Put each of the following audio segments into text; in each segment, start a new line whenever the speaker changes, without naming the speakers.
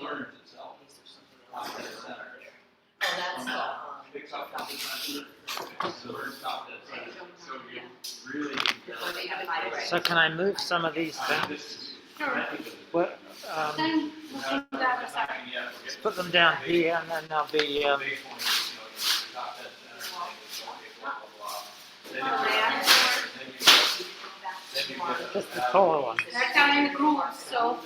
learns itself.
Oh, that's the,
Picks up on the center. So learns top that center. So you really.
where they have five.
So can I move some of these down? What, put them down here and then they'll be, just the taller ones.
They're down in the groups, so.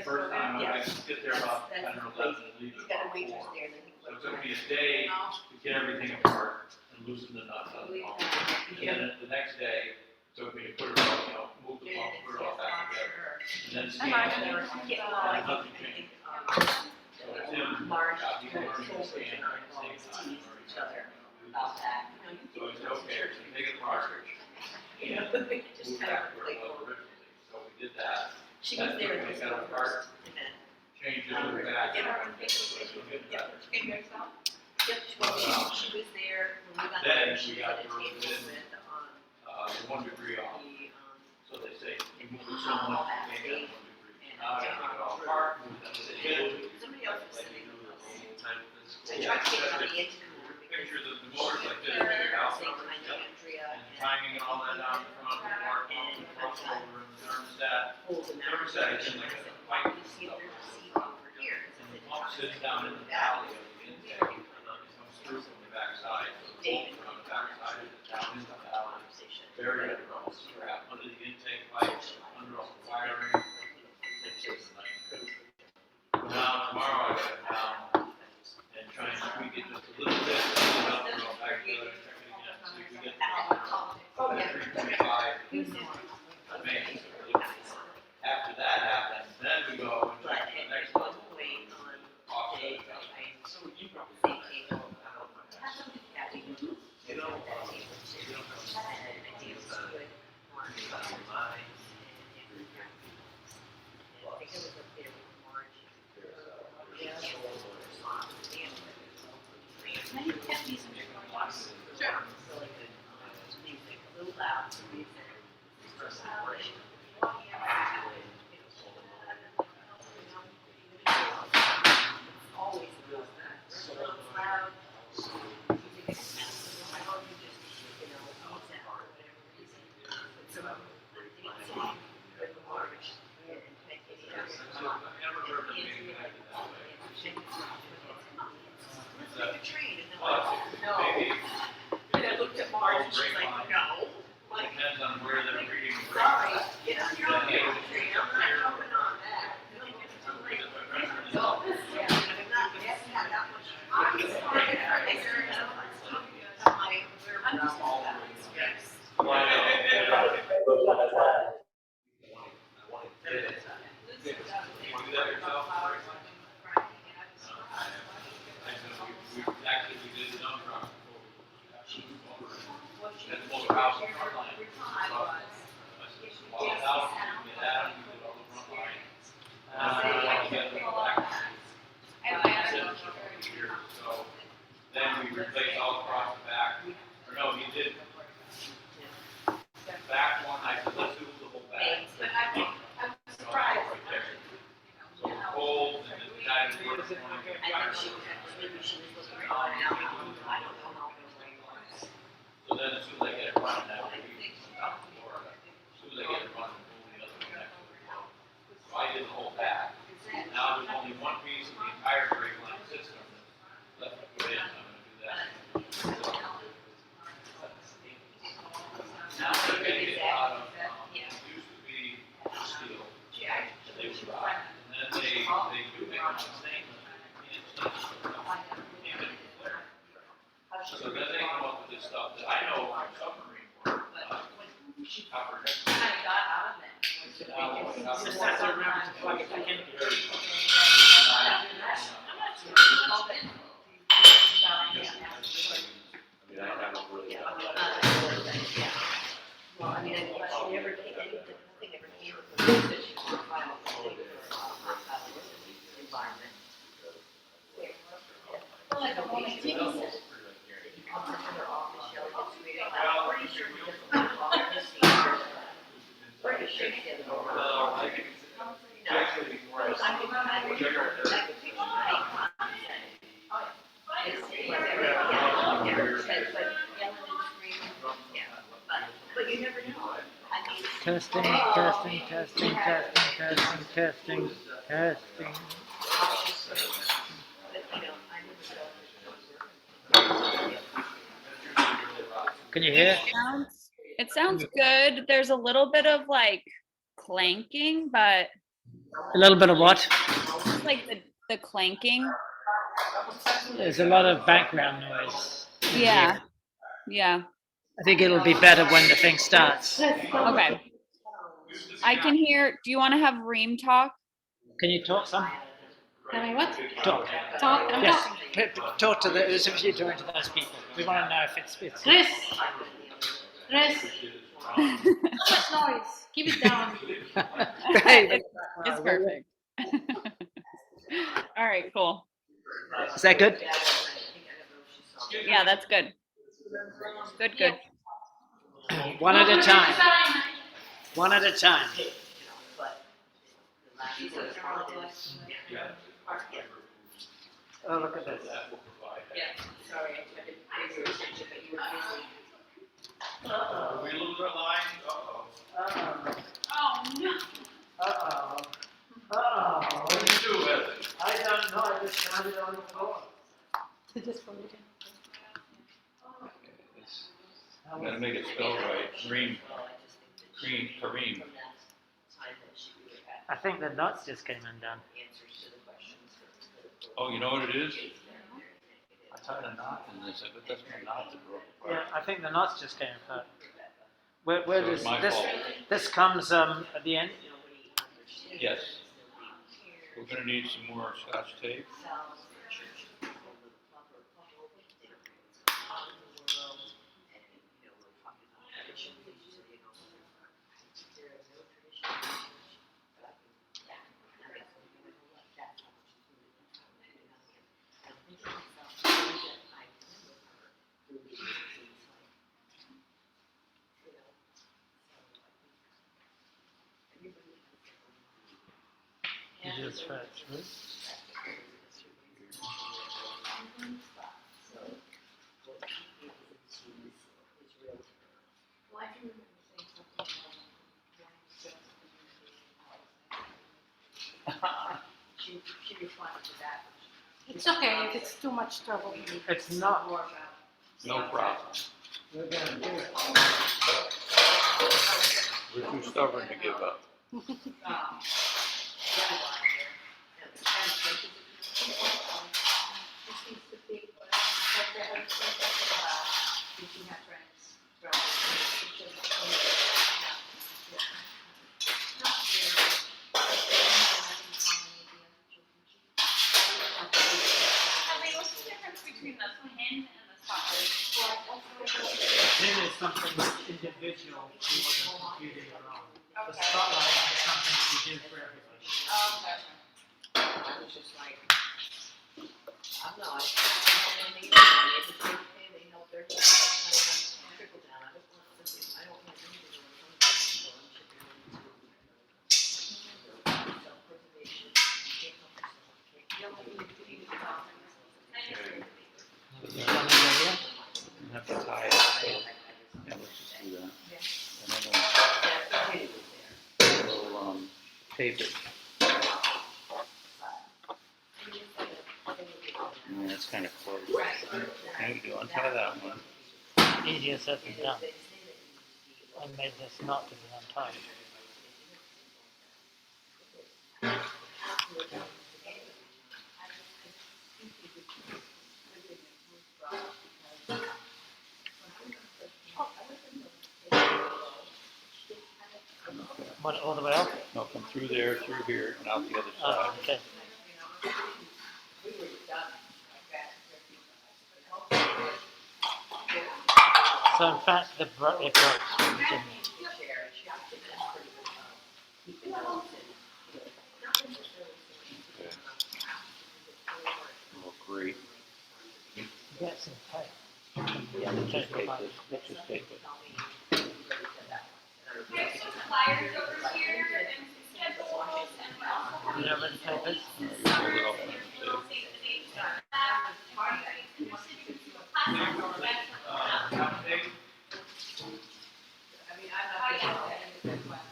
First time I get there about 10 or 11 and leave
He's
at
got a
about
waitress
4.
there.
So it took me a day to get everything apart and loosen the nuts on the pump. And then the next day, it took me to put it all, move the pump, put it all back together. And then scan it. And nothing changed. So it's him,
Large
he can learn to
shoulders
scan
are
at the same
always
time.
tease each other about that.
So I said, okay, so take it apart.
You know, just
Move
kind
back
of
where it
like,
was originally. So we did that.
she was there in this
Got it apart, changed it, put it back.
Yep, she was there when we got
Then
there,
we
she
got
was at a
to
table
within,
with,
1 degree off.
the,
So they say, you move it so much, you can't get 1 degree. Now I gotta take it all apart, move it to the middle.
somebody else was sitting. I
Yeah,
tried to get on the
that's
intercom because
picture the motors like this, figure out
same
numbers,
time that Andrea
and timing and all that down in front, the mark, the crossover, and the thermostat.
pulled them out.
Thermostat is in like a pipe
You see if there's a seat over here.
and the pump sits down in the valley of the intake, and it comes through from the backside. So the bolts are on the backside, it's down in the valley, buried under all the strap, under the intake pipes, under all the wiring. Now, tomorrow I got down and try and tweak it just a little bit, and then I'll go back together and check it again, see if we get the 3.5 mains. After that happens, then we go and check the next one. Offset it out. Depends on where they're reading the
Sorry,
grade.
get on your own train, I'm not jumping on that.
Then we replaced all across the back. Or no, he did. Back one, I said, let's do the whole back.
But I'm surprised.
Right there. So the poles and the guy who works on
I think she was, maybe she was looking on now, I don't know how it was.
So then as soon as I get it running, that would be out the door. As soon as I get it running, move the other one next to the door. So I did the whole back. Now there's only one piece of the entire brake line system left to put in. I'm gonna do that. Now they're making it out of, it used to be steel. They would rot. And then they do make them stainless. So then they come up with this stuff that I know from submarine work. Copper.
Kind of got out of that.
Just have to remember to plug it back in.
Well, I mean, she never came, nothing ever came from this, that she was final environment.
Testing, testing, testing, testing, testing, testing, testing. Can you hear?
It sounds good. There's a little bit of like clanking, but
A little bit of what?
just like the clanking.
There's a lot of background noise.
Yeah. Yeah.
I think it'll be better when the thing starts.
Okay. I can hear. Do you want to have Reem talk?
Can you talk some?
Can I what?
Talk.
Talk? I'm
Yes.
talking.
Talk to the, as if you're talking to those people. We want to know if it's.
Chris. Chris. Too much noise. Keep it down.
It's perfect. All right, cool.
Is that good?
Yeah, that's good. Good, good.
One at a time. One at a time. Oh, look at this.
Are we losing our line? Uh-oh.
Oh no.
Uh-oh. Uh-oh.
What do you do with it?
I don't know. I just found it on the floor.
I'm gonna make it spell right. Reem. Kareem.
I think the nuts just came undone.
Oh, you know what it is? I tied a knot in this. I bet that's my knot that broke
Yeah,
apart.
I think the nuts just came apart. Where
So
does
it's my
this?
fault.
This comes at the end.
Yes. We're gonna need some more Scotch tape.
You just throw it through.
It's okay if it's too much trouble.
It's not.
No problem.
We're gonna do it.
We're too stubborn to give up.
What's the difference between the pin and the spotlight?
Pin is something individual you want the computer you're on. The spotlight is something that you do for everybody.
I was just like, I'm not. They help their trickle down. I just want something, I don't want anything to do with self-preservation.
You have to tie it. So, yeah, let's just do that. And then we'll tape it. Yeah, it's kind of close. How you do? Untie that one.
Easier said than done. I made this not to be untied. What, all the way up?
No, come through there, through here, and out the other
Oh,
side.
okay. So in fact, it broke, didn't it?
Oh, great.
Get some tape.
Yeah, let's just tape it. Let's just tape it.
We have some flyers over here and some schedules, and we also have
You know where the tape is?
You hold it up and
we'll
tape.
save the dates. Are you guys interested in some classes?
I mean, I'm not.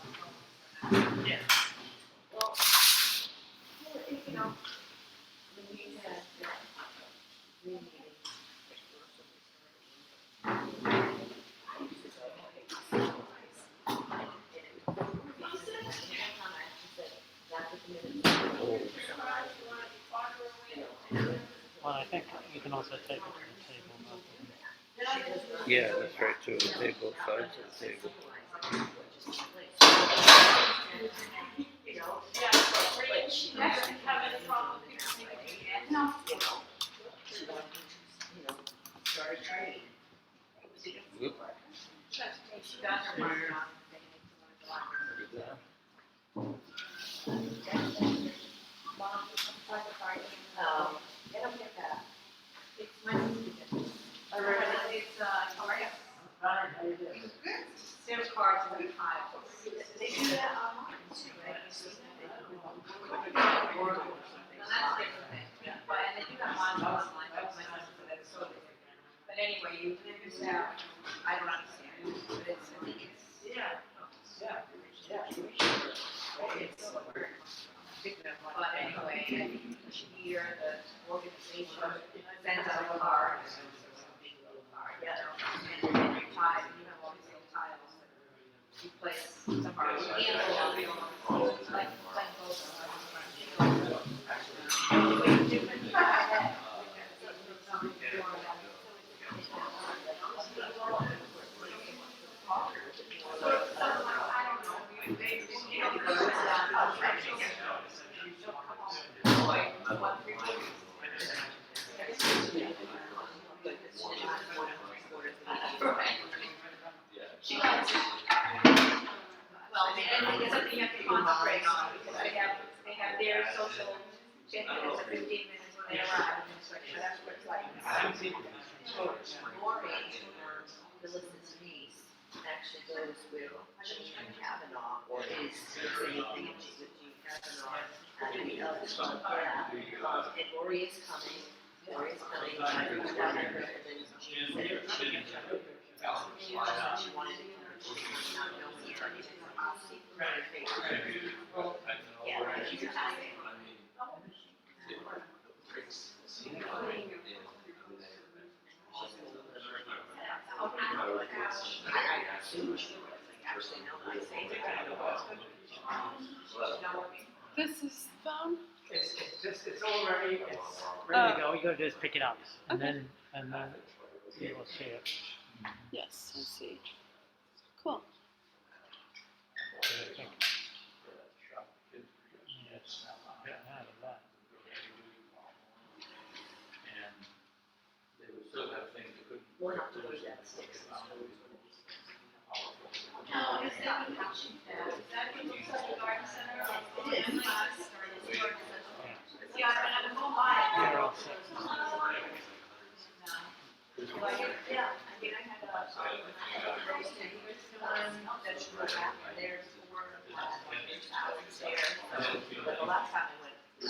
know, when we had Reem meetings, I used to go, okay, summarize.
Well, I think you can also take it to the table.
Yeah, that's right, too, the table, sides of the table. Whoop.
They don't get that. It's my sister. It's, how are you? There's cards and we file. They do that online too, right? You see that? Or, no, that's different thing. But, and they do have modules online, but my sister said that's so different. But anyway, you live this out, I don't understand, but it's, I think it's. It's so weird. But anyway, I think each year the organization sends out a card. Yeah, and every time, you have all these little tiles that you place some part of the like both. She likes it. Well, I mean, I think it's something you have to concentrate on, because they have their social 10 minutes or 15 minutes when they arrive, and it's like, that's what it's like. Lori, the listen's niece, actually goes with Gene Kavanaugh, or is anything, and she's with Gene Kavanaugh, and the other one, and Lori is coming, I reached out to her, and then Gene said, she wanted to come, she did not know me, or anything. Yeah, she's Italian.
This is phone.
It's all ready, it's ready to go, you gotta do is pick it up, and then you will see it.
Yes, I see. Cool.
And they would still have things that couldn't.
We're not doing that sticks.
No, is that the action pad? Is that what looks like a garden center?
It is.
Yeah, but I'm home by it.
You're all set.
Yeah, I mean, I had a roast and vegetable wrap, and there's four salads there. But the last time I went, the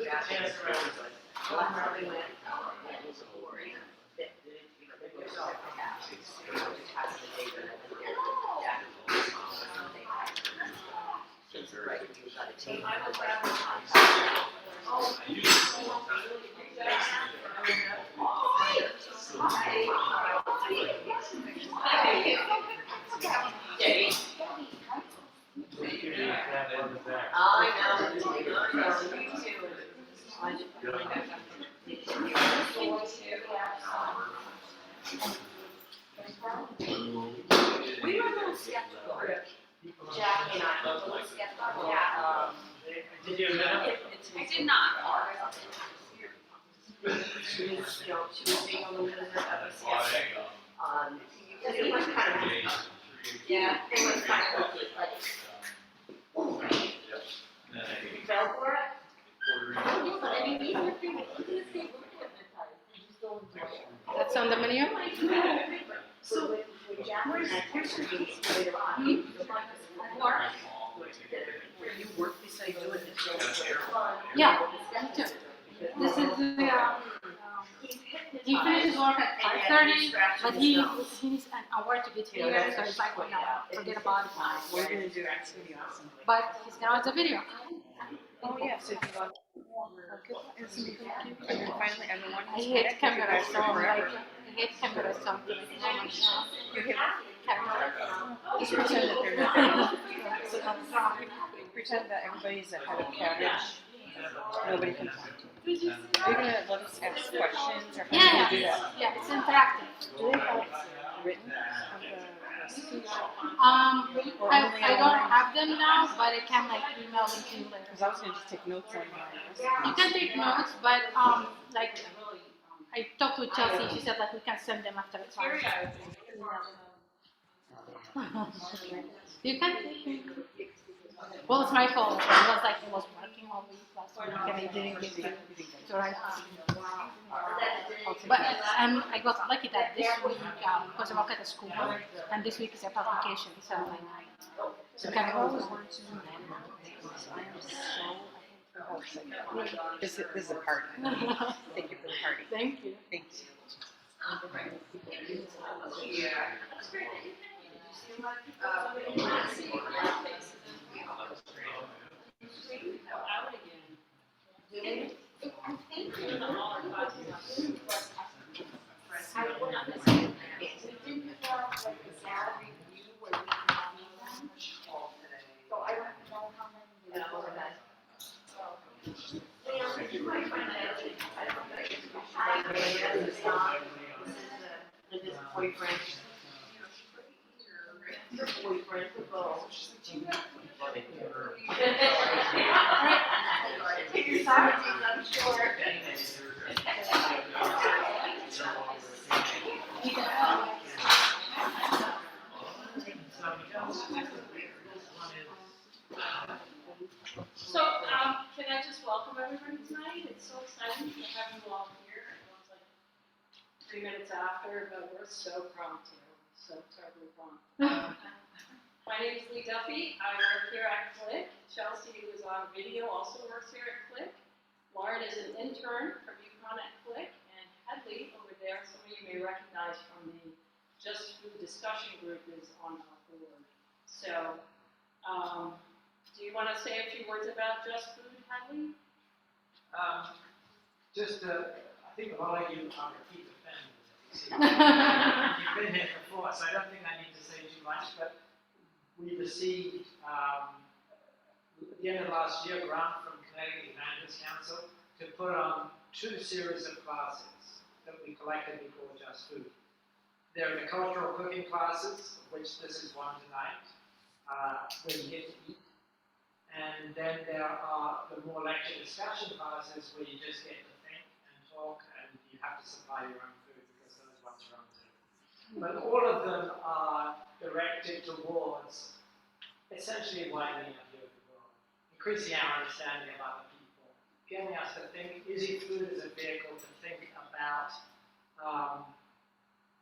last time I went, it was boring. That, you know, they were all half, half the day, but yeah. Since the right, you got a team. I know, you too. We were a little skeptical. Jackie and I were a little skeptical. Yeah.
Did you admit it?
I did not. She was, you know, she was being a little bit of a skeptic. Because it was kind of, yeah, it was kind of like, you fell for it? But I mean, these are things, even if they look hypnotized, they just don't enjoy it.
That's on the menu?
So when Jackie and I texted you later on, you where you work beside you and it's so fun.
Yeah, me too. This is the, he finishes work at 5:30, but he needs an hour to get here, so it's like, no, forget about it.
We're gonna do actually awesome.
But he's gonna watch the video.
Oh, yeah, so if you want, and somebody thank you, and then finally everyone
I
has
hate
met,
camera, so I'm
forever.
like, I hate camera, so I'm like, oh my god,
You hit,
camera.
just pretend that they're not there. So, pretend that everybody's ahead of carriage, nobody can talk to them. Are you gonna let us ask questions, or how
Yeah,
do you do that?
yeah, it's interactive.
Do they have written on the recipes?
I don't have them now, but I can like email them to you later.
Because I was gonna just take notes on my
You
recipes.
can take notes, but like I talked with Chelsea. She said that we can send them after class. You can take them. Well, it's my fault. It was working all week last week, and I didn't get to write. But I got lucky that this week because I work at a school, and this week is a publication, so so kind of.
I am so homesick. This is a party. Thank you for the party.
Thank you.
Thank you.
So, can I just welcome everybody tonight? It's so exciting to have you all here. Everyone's like 3 minutes after, but we're so prompt here. So terribly prompt. My name is Lee Duffy. I work here at Click. Chelsea, who is on video, also works here at Click. Lauren is an intern from UConn at Click. And Hedley over there, some of you may recognize from the Just Food discussion group, is on our board. So, do you want to say a few words about Just Food, Hadley?
I think a lot of you are repeat offenders. You've been here before, so I don't think I need to say too much, but we received, at the end of last year, a grant from Connecticut Humanities Council to put on 2 series of classes that we collectively call Just Food. There are the cultural cooking classes, of which this is one tonight, where you get to eat. And then there are the more lecture discussion classes where you just get to think and talk, and you have to supply your own food because those ones are on too. But all of them are directed towards essentially widening our view of the world, increasing our understanding of other people, getting us to think, using food as a vehicle to think about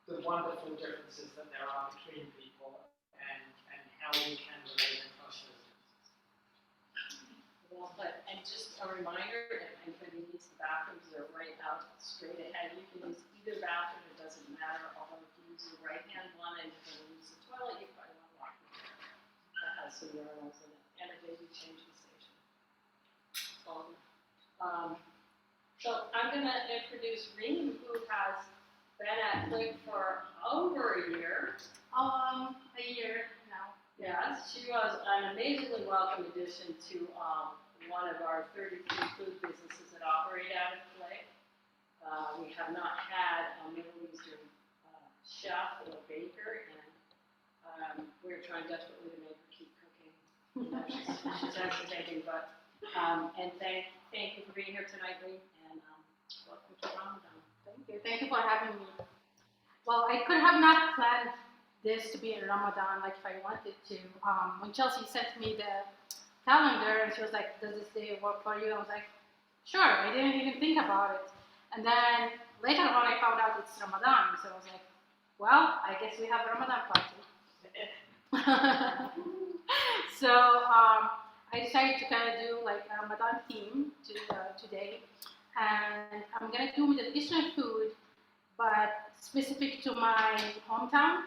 the wonderful differences that there are between people and how we can relate across those differences.
Well, but, and just a reminder, if anybody needs the bathrooms, they're right out straight ahead. You can use either bathroom, it doesn't matter. Although if you use the right-hand one and you're going to use the toilet, you probably want to walk the chair. That has some urinals in it, and a baby changing station. So I'm going to introduce Reem, who has been at Click for over a year.
A year now.
Yes, she was an amazingly welcome addition to one of our 33 food businesses that operate out of Click. We have not had a Middle Eastern chef or baker, and we're trying desperately to make her keep cooking. She's hesitating, but and thank you for being here tonight, Reem, and welcome to Ramadan.
Thank you for having me. Well, I could have not planned this to be in Ramadan like if I wanted to. When Chelsea sent me the calendar and she was like, does this day work for you? I was like, sure, I didn't even think about it. And then later on I found out it's Ramadan, so I was like, well, I guess we have a Ramadan party. So I decided to kind of do like a Ramadan theme today. And I'm going to do Middle Eastern food, but specific to my hometown.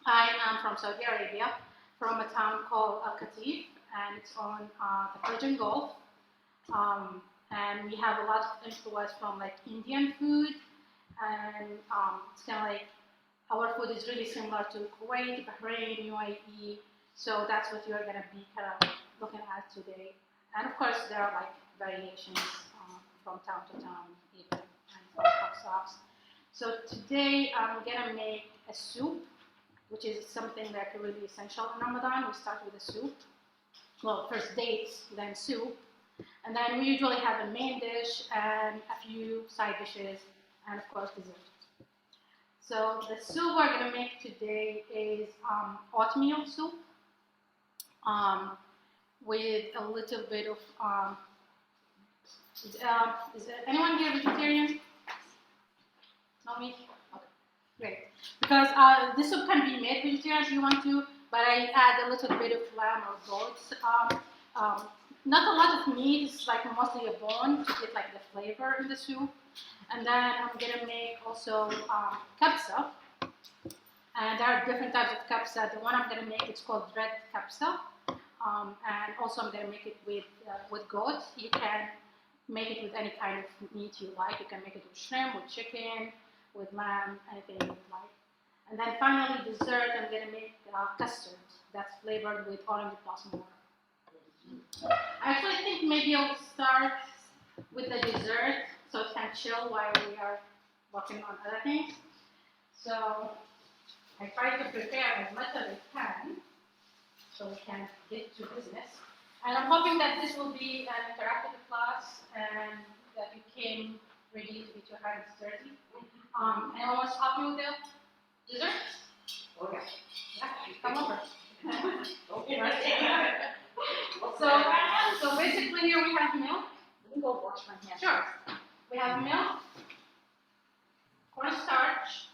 I am from Saudi Arabia, from a town called Al Qatif, and it's on the Persian Gulf. And we have a lot of influence from like Indian food, and it's kind of like our food is really similar to Kuwait, Bahrain, UAE. So that's what you're gonna be kind of looking at today. And of course, there are like variations from town to town, even and from sauce. So today I'm gonna make a soup, which is something like really essential in Ramadan. We start with a soup. Well, first dates, then soup, and then we usually have a main dish and a few side dishes, and of course dessert. So the soup we're gonna make today is oatmeal soup with a little bit of is anyone here vegetarian? Not me? Okay, great. Because this soup can be made vegetarian if you want to, but I add a little bit of lamb or goats. Not a lot of meat, it's like mostly a bone to get like the flavor in the soup. And then I'm gonna make also kapsa. And there are different types of kapsa. The one I'm gonna make, it's called red kapsa. And also I'm gonna make it with goat. You can make it with any kind of meat you like. You can make it with shrimp, with chicken, with lamb, anything you like. And then finally, dessert, I'm gonna make custard that's flavored with orange blossom water. I actually think maybe I'll start with the dessert so it can chill while we are working on other things. So I try to prepare as much as I can so we can get to business. And I'm hoping that this will be an interactive class and that you came ready to get your hands dirty. Anyone wants to help me with the dessert?
Oh, yeah.
Yeah, come over.
Okay.
So basically here we have milk.
Let me go wash my hands.
Sure. We have milk, cornstarch,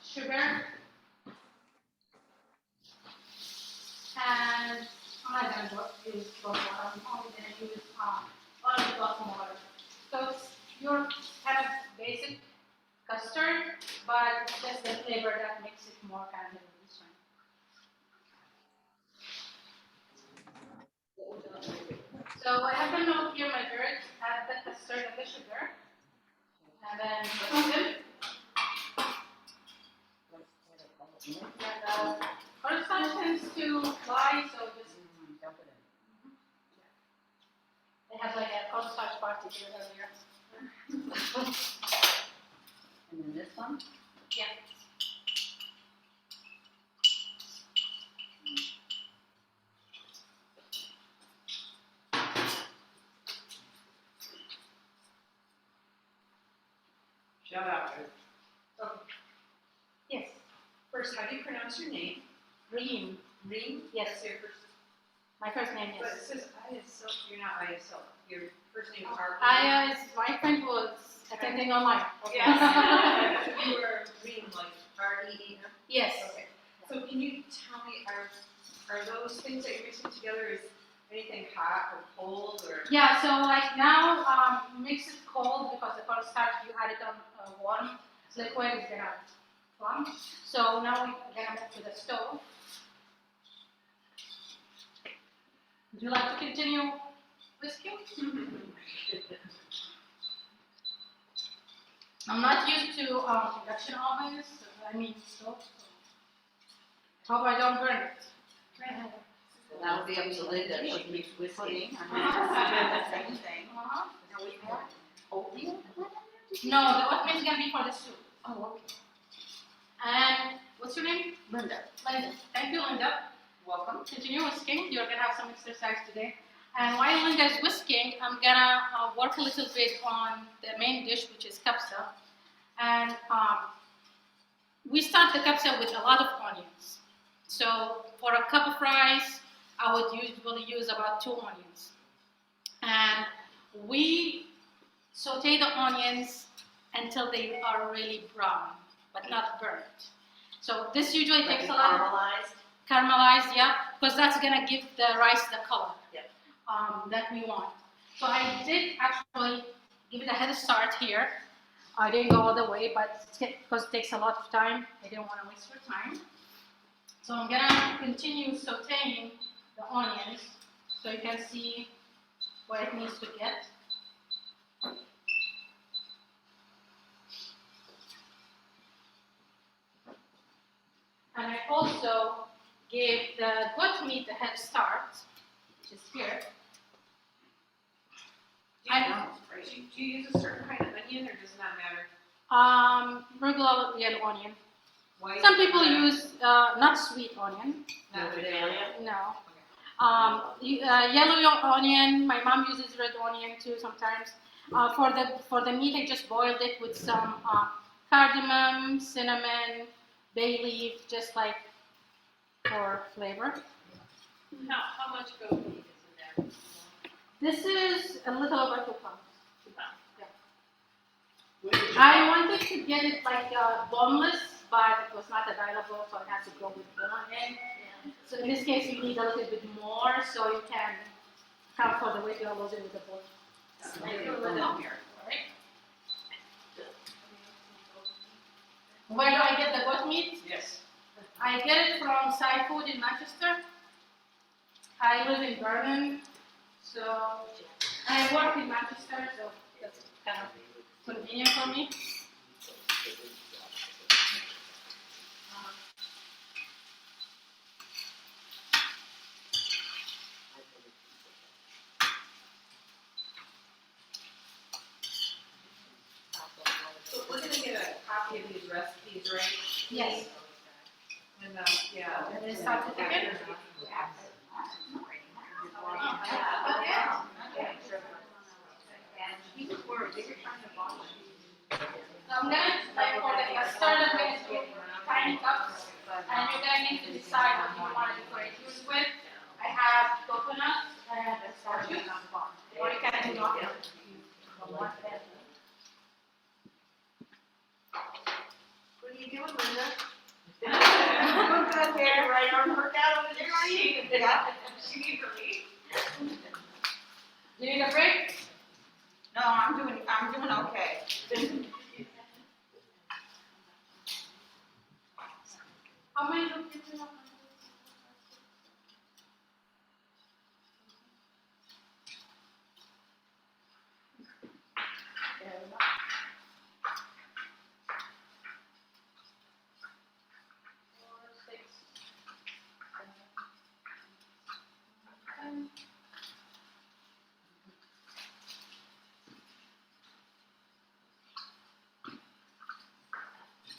sugar, and I'm not going to use both water. I'm only going to use orange blossom water. So it's your kind of basic custard, but just the flavor that makes it more kind of different. So I have the milk here measured, add the custard and the sugar, and then mix them. And cornstarch tends to fly, so just
Dump it in.
they have like a cornstarch party here earlier.
And then this one?
Yeah.
Shout out, Ruth.
Yes.
First, how do you pronounce your name?
Reem.
Reem?
Yes.
That's your first.
My first name
But it
is.
says ISL. You're not ISL. Your first name is R.
I my friend was attending online.
Yes. So you were Reem, like R-E-E-M?
Yes.
Okay. So can you tell me, are those things that you're mixing together, is anything hot or cold or?
Yeah. So like now, mix it cold because the cornstarch you add it on warm liquid is gonna plump. So now we're gonna move to the stove. Would you like to continue whisking? I'm not used to induction ovens. I mean stove. So hope I don't burn it.
Well, that'll be up to Linda. She makes whiskey. I'm
Uh-huh.
the same thing.
Uh-huh.
Now we have oatmeal?
No, the oatmeal is gonna be for the soup.
Oh, okay.
And what's your name?
Linda,
Linda. Thank you, Linda.
welcome.
Continue whisking. You're gonna have some exercise today. And while Linda is whisking, I'm gonna work a little bit on the main dish, which is kapsa. And we start the kapsa with a lot of onions. So for a cup of rice, I would usually use about 2 onions. And we saute the onions until they are really brown, but not burnt. So this usually
Like
takes a lot of
caramelized?
caramelized, yeah, because that's gonna give the rice the color
Yeah.
that we want. So I did actually give it a head start here. I didn't go all the way, but because it takes a lot of time, I didn't want to waste your time. So I'm gonna continue sauteing the onions so you can see where it needs to get. And I also gave the goat meat a head start, which is here.
Do you use a certain kind of onion or does it not matter?
Regular yellow onion.
White?
Some people use not sweet onion.
Not Vidalia?
No. Yellow onion. My mom uses red onion too sometimes. For the meat, I just boiled it with some cardamom, cinnamon, bay leaf, just like for flavor.
How much goat meat is in there?
This is a little over 2 pounds.
2 pounds.
I wanted to get it like boneless, but it was not available, so I had to go with bone in. So in this case, you need a little bit more, so you can count for the weight you're losing with the bone. Where do I get the goat meat?
Yes.
I get it from Thai Food in Manchester. I live in Vernon, so I work in Manchester, so that's kind of convenient for me.
So we're gonna get a copy of these recipes, right?
Yes.
And, yeah.
And then start to cook it. I'm gonna, like for the custard, I'm gonna do tiny cups, and you're gonna need to decide what you want to decorate yours with. I have coconut and cashews, or you can do nothing.
What are you doing, Linda? I'm good here, right on workout over there, are you? Yeah. She needs a leave.
Do you need a break?
No, I'm doing okay.
How many do you have? There we go. 4, 6, 7, 10.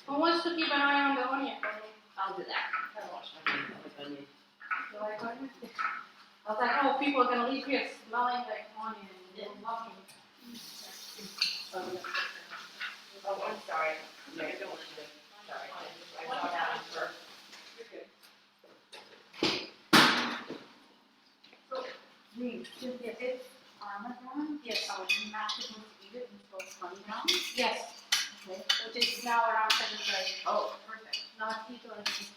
Who wants to keep an eye on the onion for me?
I'll do that. I'll wash my hands with onion.
You like onion? I was like, oh, people are gonna leave here smelling like onion and loving.
Oh, I'm sorry. No, you don't want to do it. Sorry. I saw that one first.
Reem, since it's Ramadan,
Yes.
are we not supposed to eat it until sundown?
Yes.
Okay.
Which is now around 7:30.
Oh, perfect.
Not eat or anything.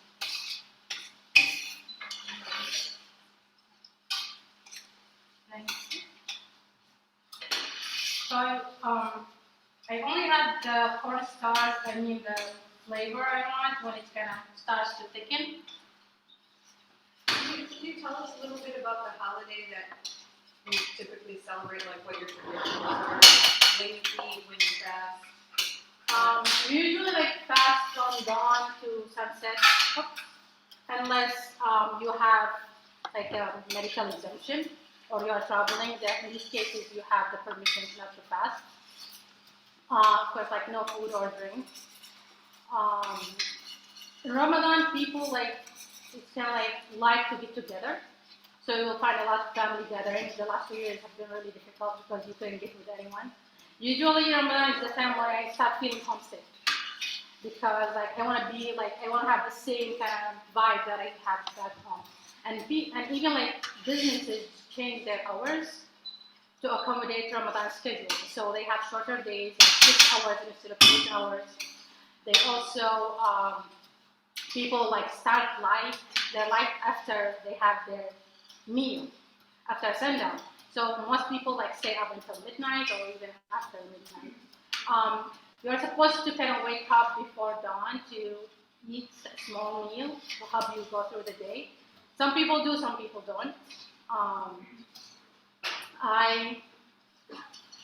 Thank you. So I only had the cornstarch, the flavor I want when it's gonna start to thicken.
Can you tell us a little bit about the holiday that you typically celebrate, like what your traditions are? When you eat, when you fast?
We usually like fast from dawn to sunset, unless you have like a medical exemption or you are traveling. That in these cases you have the permission not to fast. Of course, like no food or drink. In Ramadan, people it's kind of like to get together. So you will find a lot of family gatherings. The last 2 years have been really difficult because you couldn't get with anyone. Usually Ramadan is the time where I start feeling homesick because I want to have the same kind of vibe that I have back home. And even businesses change their hours to accommodate Ramadan schedule. So they have shorter days, like 6 hours instead of 8 hours. They also people start their life after they have their meal, after sundown. So most people stay up until midnight or even after midnight. You're supposed to kind of wake up before dawn to eat a small meal to help you go through the day. Some people do, some people don't. I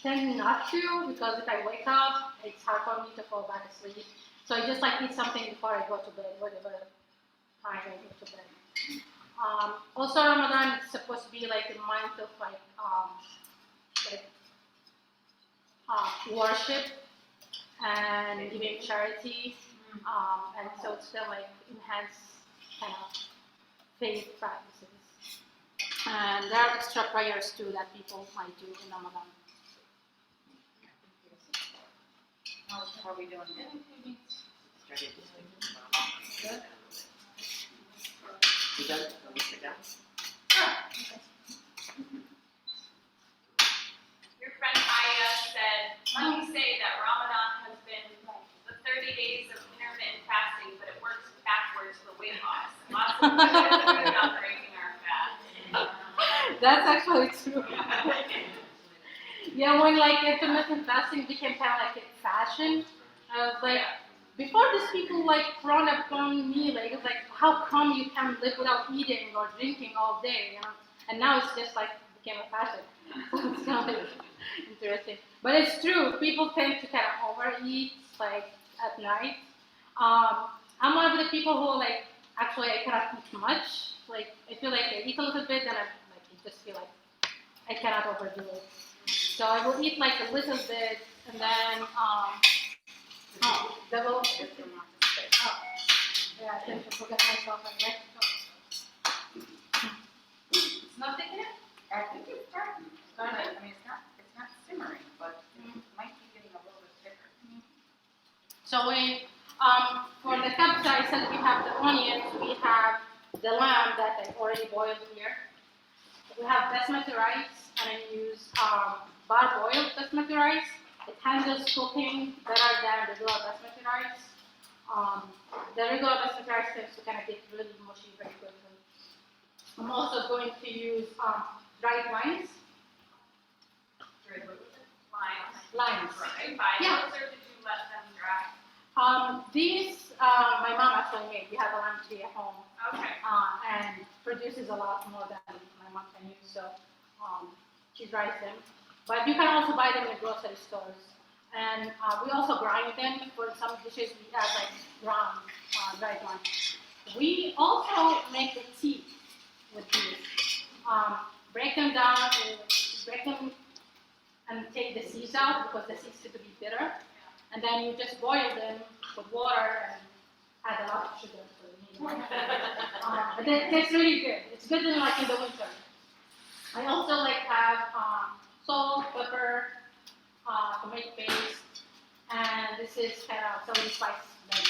tend not to because if I wake up, it's hard for me to fall back asleep. So I just like eat something before I go to bed, whatever time I go to bed. Also, Ramadan is supposed to be like a month of like worship and giving charity, and so it's kind of like enhance kind of faith practices. And there are extra prayers too that people might do in Ramadan.
How are we doing now? Started this week. Good. You done? Are we sit down?
Your friend Aya said, let me say that Ramadan has been the 30 days of intermittent fasting, but it works backwards for weight loss. Lots of good about breaking our fast.
That's actually true. Yeah, when like intermittent fasting became kind of like a fashion, I was like, before these people like frowned upon me, like it's like, how come you can live without eating or drinking all day, you know? And now it's just like became a fashion. It's kind of like interesting, but it's true. People tend to kind of overeat like at night. I'm one of the people who like actually I cannot eat much. Like I feel like I eat a little bit, then I like I just feel like I cannot overdo it. So I will eat like a little bit, and then double. Yeah, I tend to forget myself. Right?
It's not taking it? I think it's starting. I mean, it's not simmering, but it might be getting a little bit thicker.
So we, for the kapsa, I said we have the onions, we have the lamb that I already boiled here. We have basmati rice, and I use bar-boiled basmati rice. It handles cooking better than regular basmati rice. The regular basmati rice tends to kind of get really mushy very quickly. I'm also going to use dried limes. Limes. Yeah.
Or did you let them dry?
These, my mom actually made. We have a lime tree at home.
Okay.
And produces a lot more than my mom can use, so she dries them. But you can also buy them in the grocery stores. And we also grind them for some dishes. We add like ground dried ones. We also make the tea with these. Break them down, break them, and take the seeds out because the seeds tend to be bitter. And then you just boil them with water and add a lot of sugar. But it tastes really good. It's good in like in the winter. I also like have salt, pepper, tomato paste, and this is kind of celery spice blend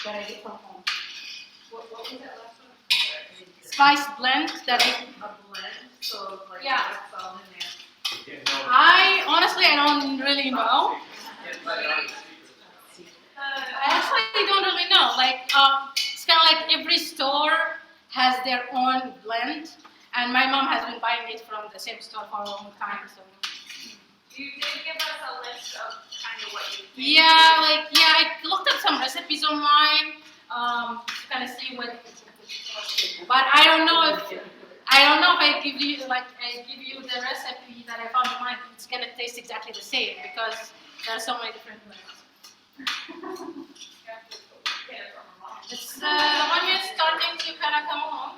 that I get from home.
What was that last one?
Spice blend that I.
A blend, so like
Yeah.
that's all in there.
I honestly I don't really know. I actually don't really know. Like it's kind of like every store has their own blend, and my mom has been buying it from the same store for a long time. So.
You did give us a list of kind of what you think.
Yeah, I looked at some recipes online to kind of see what. But I don't know if I give you the recipe that I found online, it's gonna taste exactly the same because there are so many different blends. It's when you're starting to kind of come along.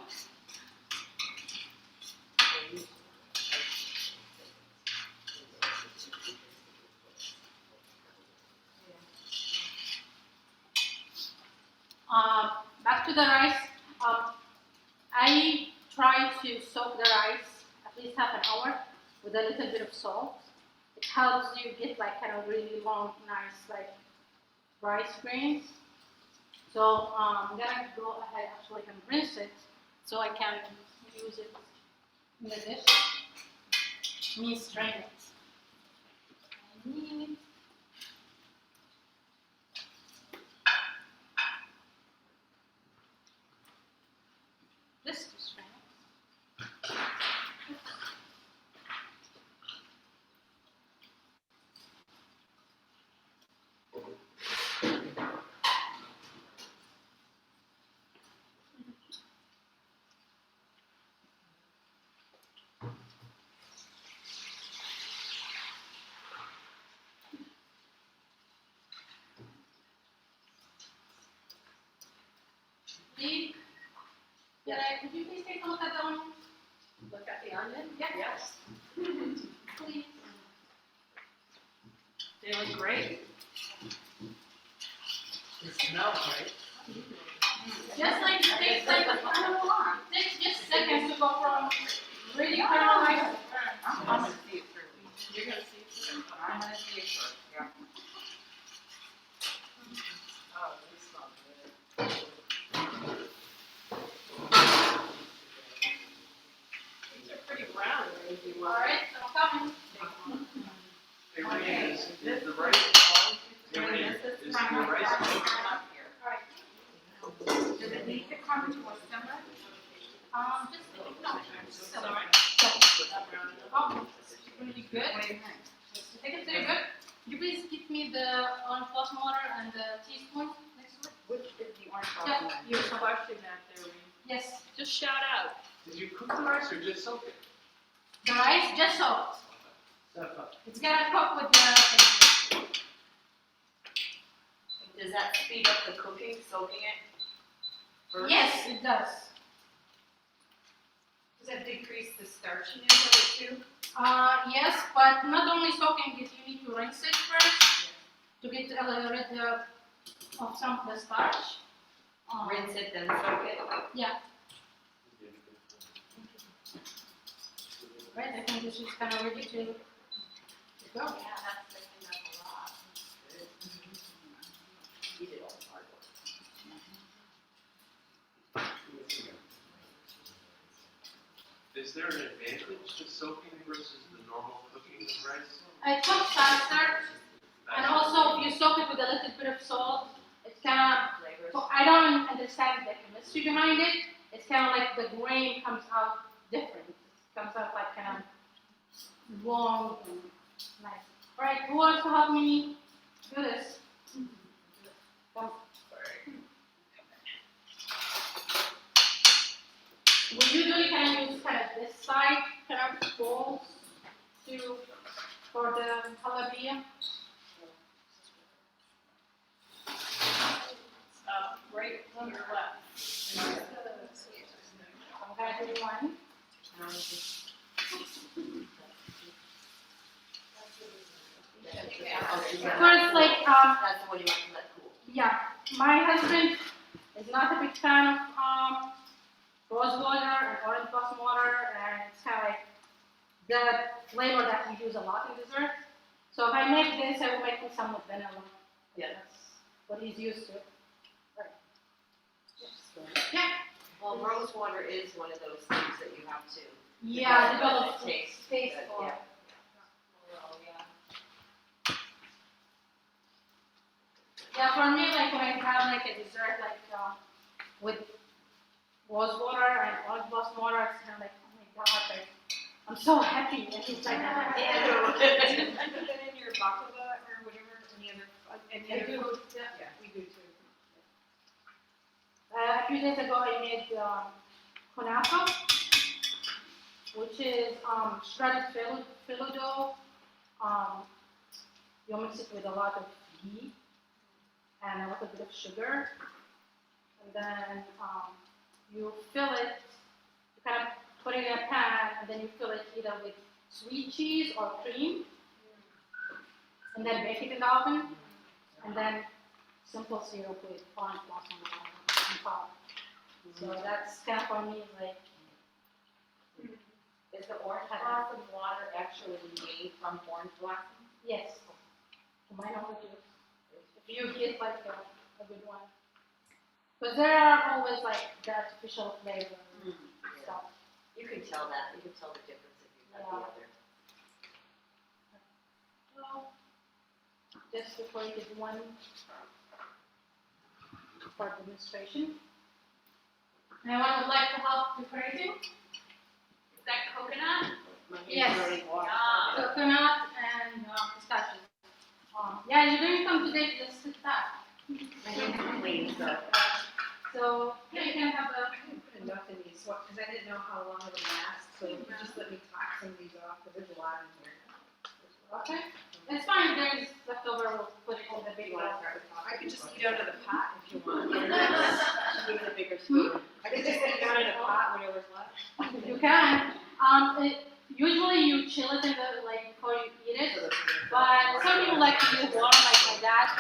Back to the rice. I try to soak the rice at least half an hour with a little bit of salt. It helps you get like kind of really long, nice like rice grains. So I'm gonna go ahead actually and rinse it so I can use it in the dish. Me strain it. I need this to strain it. Steve, could you please take a look at the onion?
Look at the onion?
Yes. Please.
They look great.
It smells great.
Just like it takes like, I don't know, it takes just seconds to go from really caramelized.
I'm gonna see it through.
You're gonna see it soon.
I'm gonna see it through, yeah.
Oh, they smell good. These are pretty brown, if you want.
Alright, so I'm coming.
Hey, Reem, is the rice,
This
hey, Reem,
is
is the rice cooked?
up here.
Alright.
Does it need to come to a simmer?
Just, no.
Sorry.
Oh, really good.
What do you think?
I think it's very good. Could you please give me the orange blossom water and the teaspoon next to it?
Which is the orange
Yeah,
blossom?
You're question after we.
yes.
Just shout out.
Did you cook the rice or just soak it?
The rice, just soaked.
So,
It's gonna cook with the,
Does that speed up the cooking, soaking it? First?
yes, it does.
Does that decrease the starchiness of it too?
Yes, but not only soaking it, you need to rinse it first to get rid of some of the starch.
Rinse it, then soak it?
Yeah, right, I think this is kind of ready to go.
Yeah, that's making up a lot. You did all the hard work.
Is there an advantage to soaking versus the normal cooking of rice?
It cooks faster, and also if you soak it with a little bit of salt, it's kind of,
Flavors.
I don't understand the chemistry behind it. It's kind of like the grain comes out different. It comes out like kind of long and nice. All right, who wants to help me do this? Come. We usually kind of use kind of this side kind of bowls for the jalapeno.
Right on your left.
I'm gonna do one. First, like,
That's the one you want to let cool.
yeah, my husband is not a big fan of rose water and orange blossom water, and it's kind of like the flavor that we use a lot in dessert. So if I make this, I will make it some with vanilla.
Yeah.
That's what he's used to. Right.
Well, rose water is one of those things that you have to.
Yeah,
Develop
develop
the taste.
taste
Good,
for
yeah.
it.
Oh, yeah.
Yeah, for me, like when I have like a dessert like with rose water and orange blossom water, it's kind of like, oh my god, like, I'm so happy. And it's like,
Do you put that in your baklava or whatever, any
I
other
do,
food?
yeah.
Yeah, we do too.
A few days ago, I made kunafa, which is shredded phyllo dough. You mix it with a lot of ghee and a little bit of sugar, and then you fill it. You kind of put it in a pan, and then you fill it either with sweet cheese or cream, and then bake it in the oven, and then simple syrup with orange blossom water on top. So that's kind of for me like.
Is the orange blossom water actually made from orange blossom?
Yes. To my knowledge, if you get like a good one. Because there are always like the artificial flavor and stuff.
You can tell that, you can tell the difference if you have the
Yeah.
other.
So, just before you get one for demonstration. Anyone would like to help decorating?
Is that coconut?
Yes.
Yum.
Coconut and pistachios. Yeah, you didn't come today to just sit back.
Clean, so.
So, yeah, you can have a.
I didn't put enough in these, because I didn't know how long it would last, so you just let me top some of these off, because there's a lot in here.
Okay. It's fine, there's leftover, we'll put it in the big
You
one.
want to start with
I could just eat out of the pot if you want.
She needs a bigger I could just put it in a pot, whatever's left.
You can. Usually you chill it in the, like, before you eat it. But some people like to use water like my dad.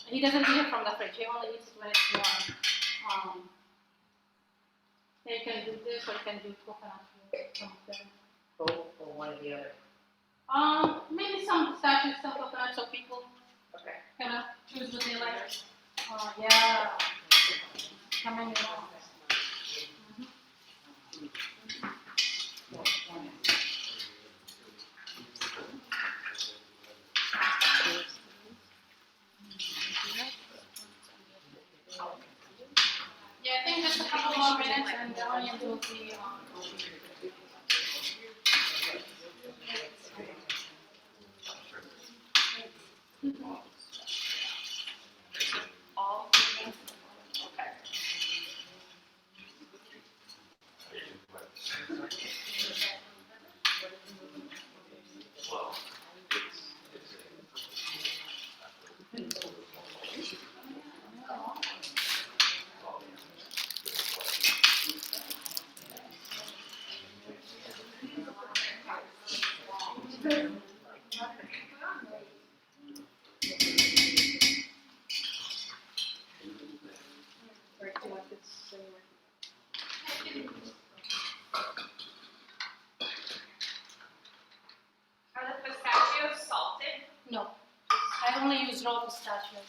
He doesn't eat it from the fridge. He only eats it when it's warm. You can do this or you can do coconut milk, something.
Both or one or the other.
Maybe some pistachios, some coconut, so people
Okay.
kind of choose what they like. Yeah. Coming along. Yeah, I think just a couple more minutes and the onions will be
All. Okay. Are the pistachios salted?
no. I only use raw pistachios.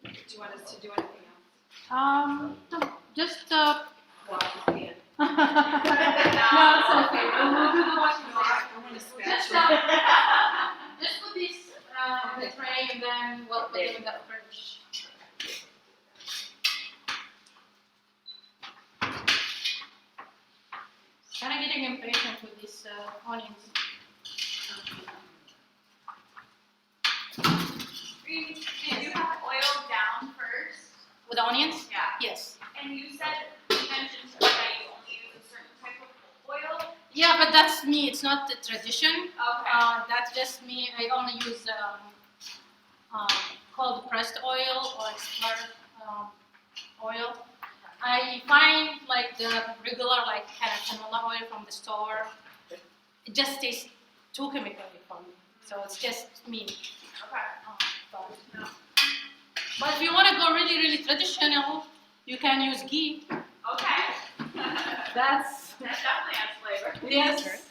Do you want us to do anything else?
No, just
Wash your hand.
no, it's okay. We'll do the washing just just put this in the tray and then we'll put them in the fridge. Kind of getting impatient with these onions.
Reem, did you have oil down first?
With onions?
Yeah.
Yes.
And you mentioned to me that you only use a certain type of oil?
Yeah, but that's me. It's not the tradition.
Okay.
That's just me. I only use cold pressed oil or expired oil. I find like the regular like kind of canola oil from the store. It just tastes too chemical for me. So it's just me.
Okay.
But if you want to go really, really traditional, you can use ghee.
Okay.
That's
That definitely adds flavor.
yes.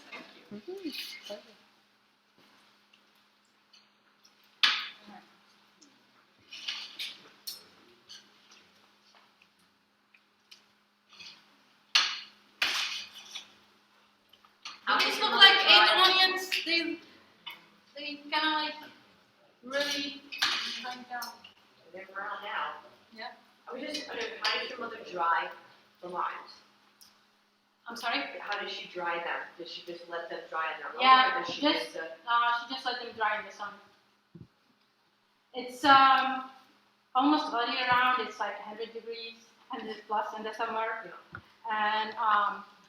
These look like 8 onions. They kind of like really grind down.
They're brown now.
Yeah.
I was just wondering, how does your mother dry the limes?
I'm sorry.
How does she dry them? Does she just let them dry on their own?
Yeah,
Or does she
just-
just,
She just let them dry in the sun. It's almost all year round. It's like 100 degrees, 100 plus in the summer, and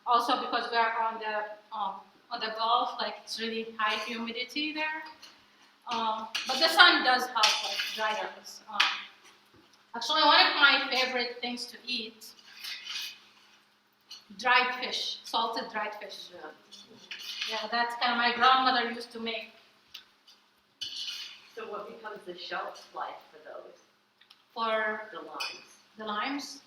also because we are on the Gulf, like it's really high humidity there. But the sun does help like dry things. Actually, one of my favorite things to eat, dried fish, salted dried fish. Yeah, that's kind of my grandmother used to make.
so what becomes the shelf life for those,
For
the limes?
the limes?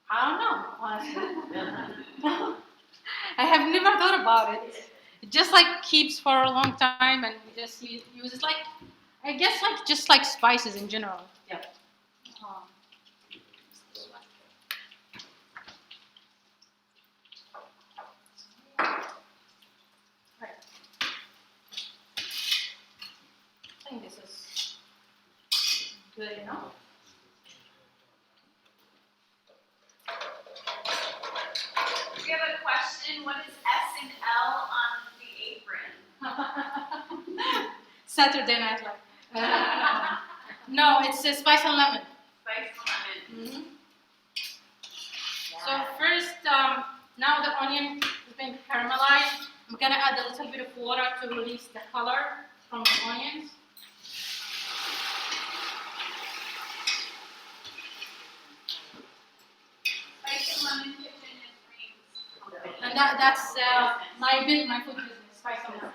I don't know, honestly. I have never thought about it. It just like keeps for a long time and we just use it like, I guess like just like spices in general.
Yeah.
Right. I think this is good enough.
question, what is S and L on the apron?
Saturday Night Live. No, it's spice and lemon.
Spice lemon.
Mm-hmm. So first, now the onion has been caramelized. I'm gonna add a little bit of water to release the color from the onions.
Spice and lemon kitchen is Reem's.
And that's my food business, spice and lemon.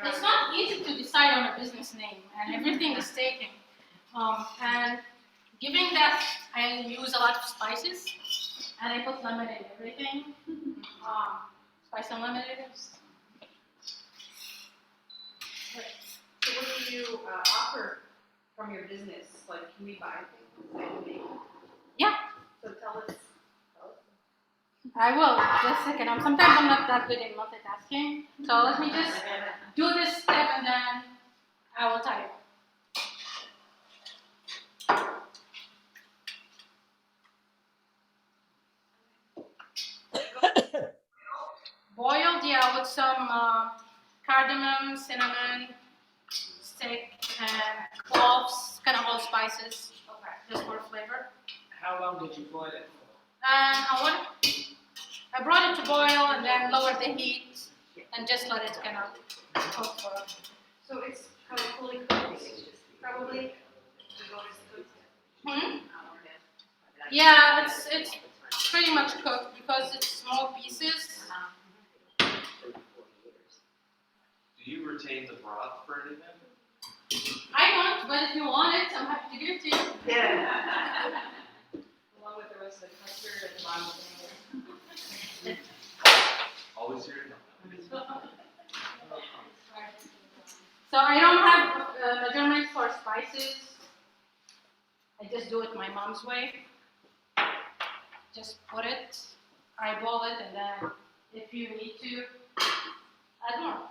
It's not easy to decide on a business name, and everything is taken. And given that I use a lot of spices, and I put lemon in everything, spice and lemon it is.
So what do you offer from your business? Like, can we buy things that you make?
Yeah.
So tell us.
I will, just a second. Sometimes I'm not that good in multitasking, so let me just do this step and then I will tell you. Boiled, yeah, with some cardamom, cinnamon, stick, and cloves, kind of all spices, just for flavor.
How long did you boil it for?
And I brought it to boil and then lowered the heat and just let it kind of cook for.
So it's kind of fully cooked, probably.
Hmm? Yeah, it's pretty much cooked because it's small pieces.
Do you retain the broth for anything?
I don't, but if you want it, I'm happy to give it to you.
Yeah. Along with the rest of the custard at the bottom of the
Always here to help.
So I don't have measurements for spices. I just do it my mom's way. Just put it, eyeball it, and then if you need to, add more.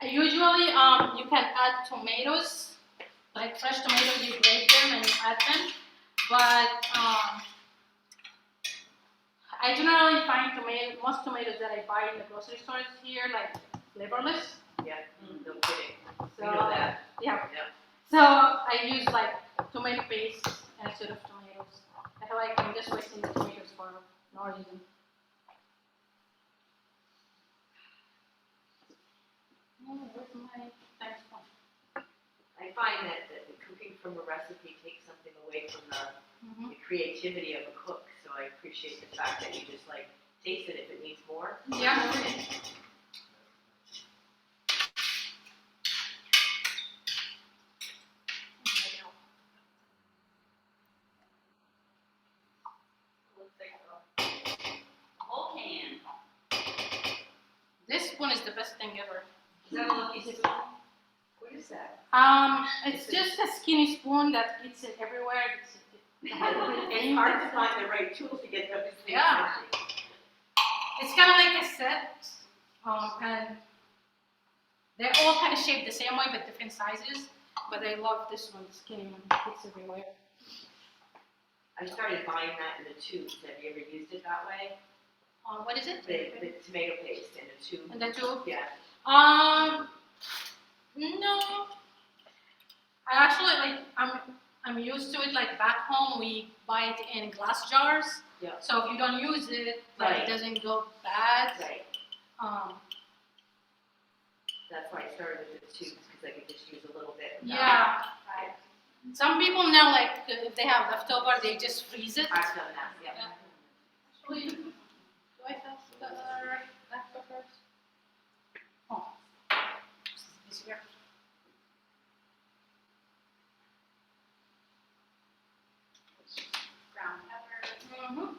Usually, you can add tomatoes, like fresh tomatoes. You grate them and you add them. But I generally find most tomatoes that I buy in the grocery stores here, like flavorless.
Yeah, no kidding.
So
We know that.
yeah.
Yeah.
So I use like tomato paste instead of tomatoes. I feel like I'm just wasting the tomatoes for no reason. Where's my thanks from?
I find that the cooking from a recipe takes something away from the creativity of a cook. So I appreciate the fact that you just like taste it if it needs more.
Yeah.
Whole can.
This spoon is the best thing ever.
Is that a lucky spoon? What is that?
It's just a skinny spoon that eats it everywhere.
It's hard to find the right tools to get those things.
Yeah. It's kind of like a set, and they're all kind of shaped the same way but different sizes. But I love this one, the skinny one. It's everywhere.
I started buying that in the tubes. Have you ever used it that way?
What is it?
The tomato paste in a tube.
And the tube?
Yeah.
No. I actually I'm used to it. Like back home, we buy it in glass jars.
Yeah.
So if you don't use it, like
Right.
it doesn't go bad.
Right. That's why I started with the tubes because I could just use a little bit.
Yeah. Right. Some people now, like if they have leftover, they just freeze it.
I've done that. Yeah.
Actually, do I have the leftovers? Oh, this is easier.
Ground pepper.
Mm-hmm. And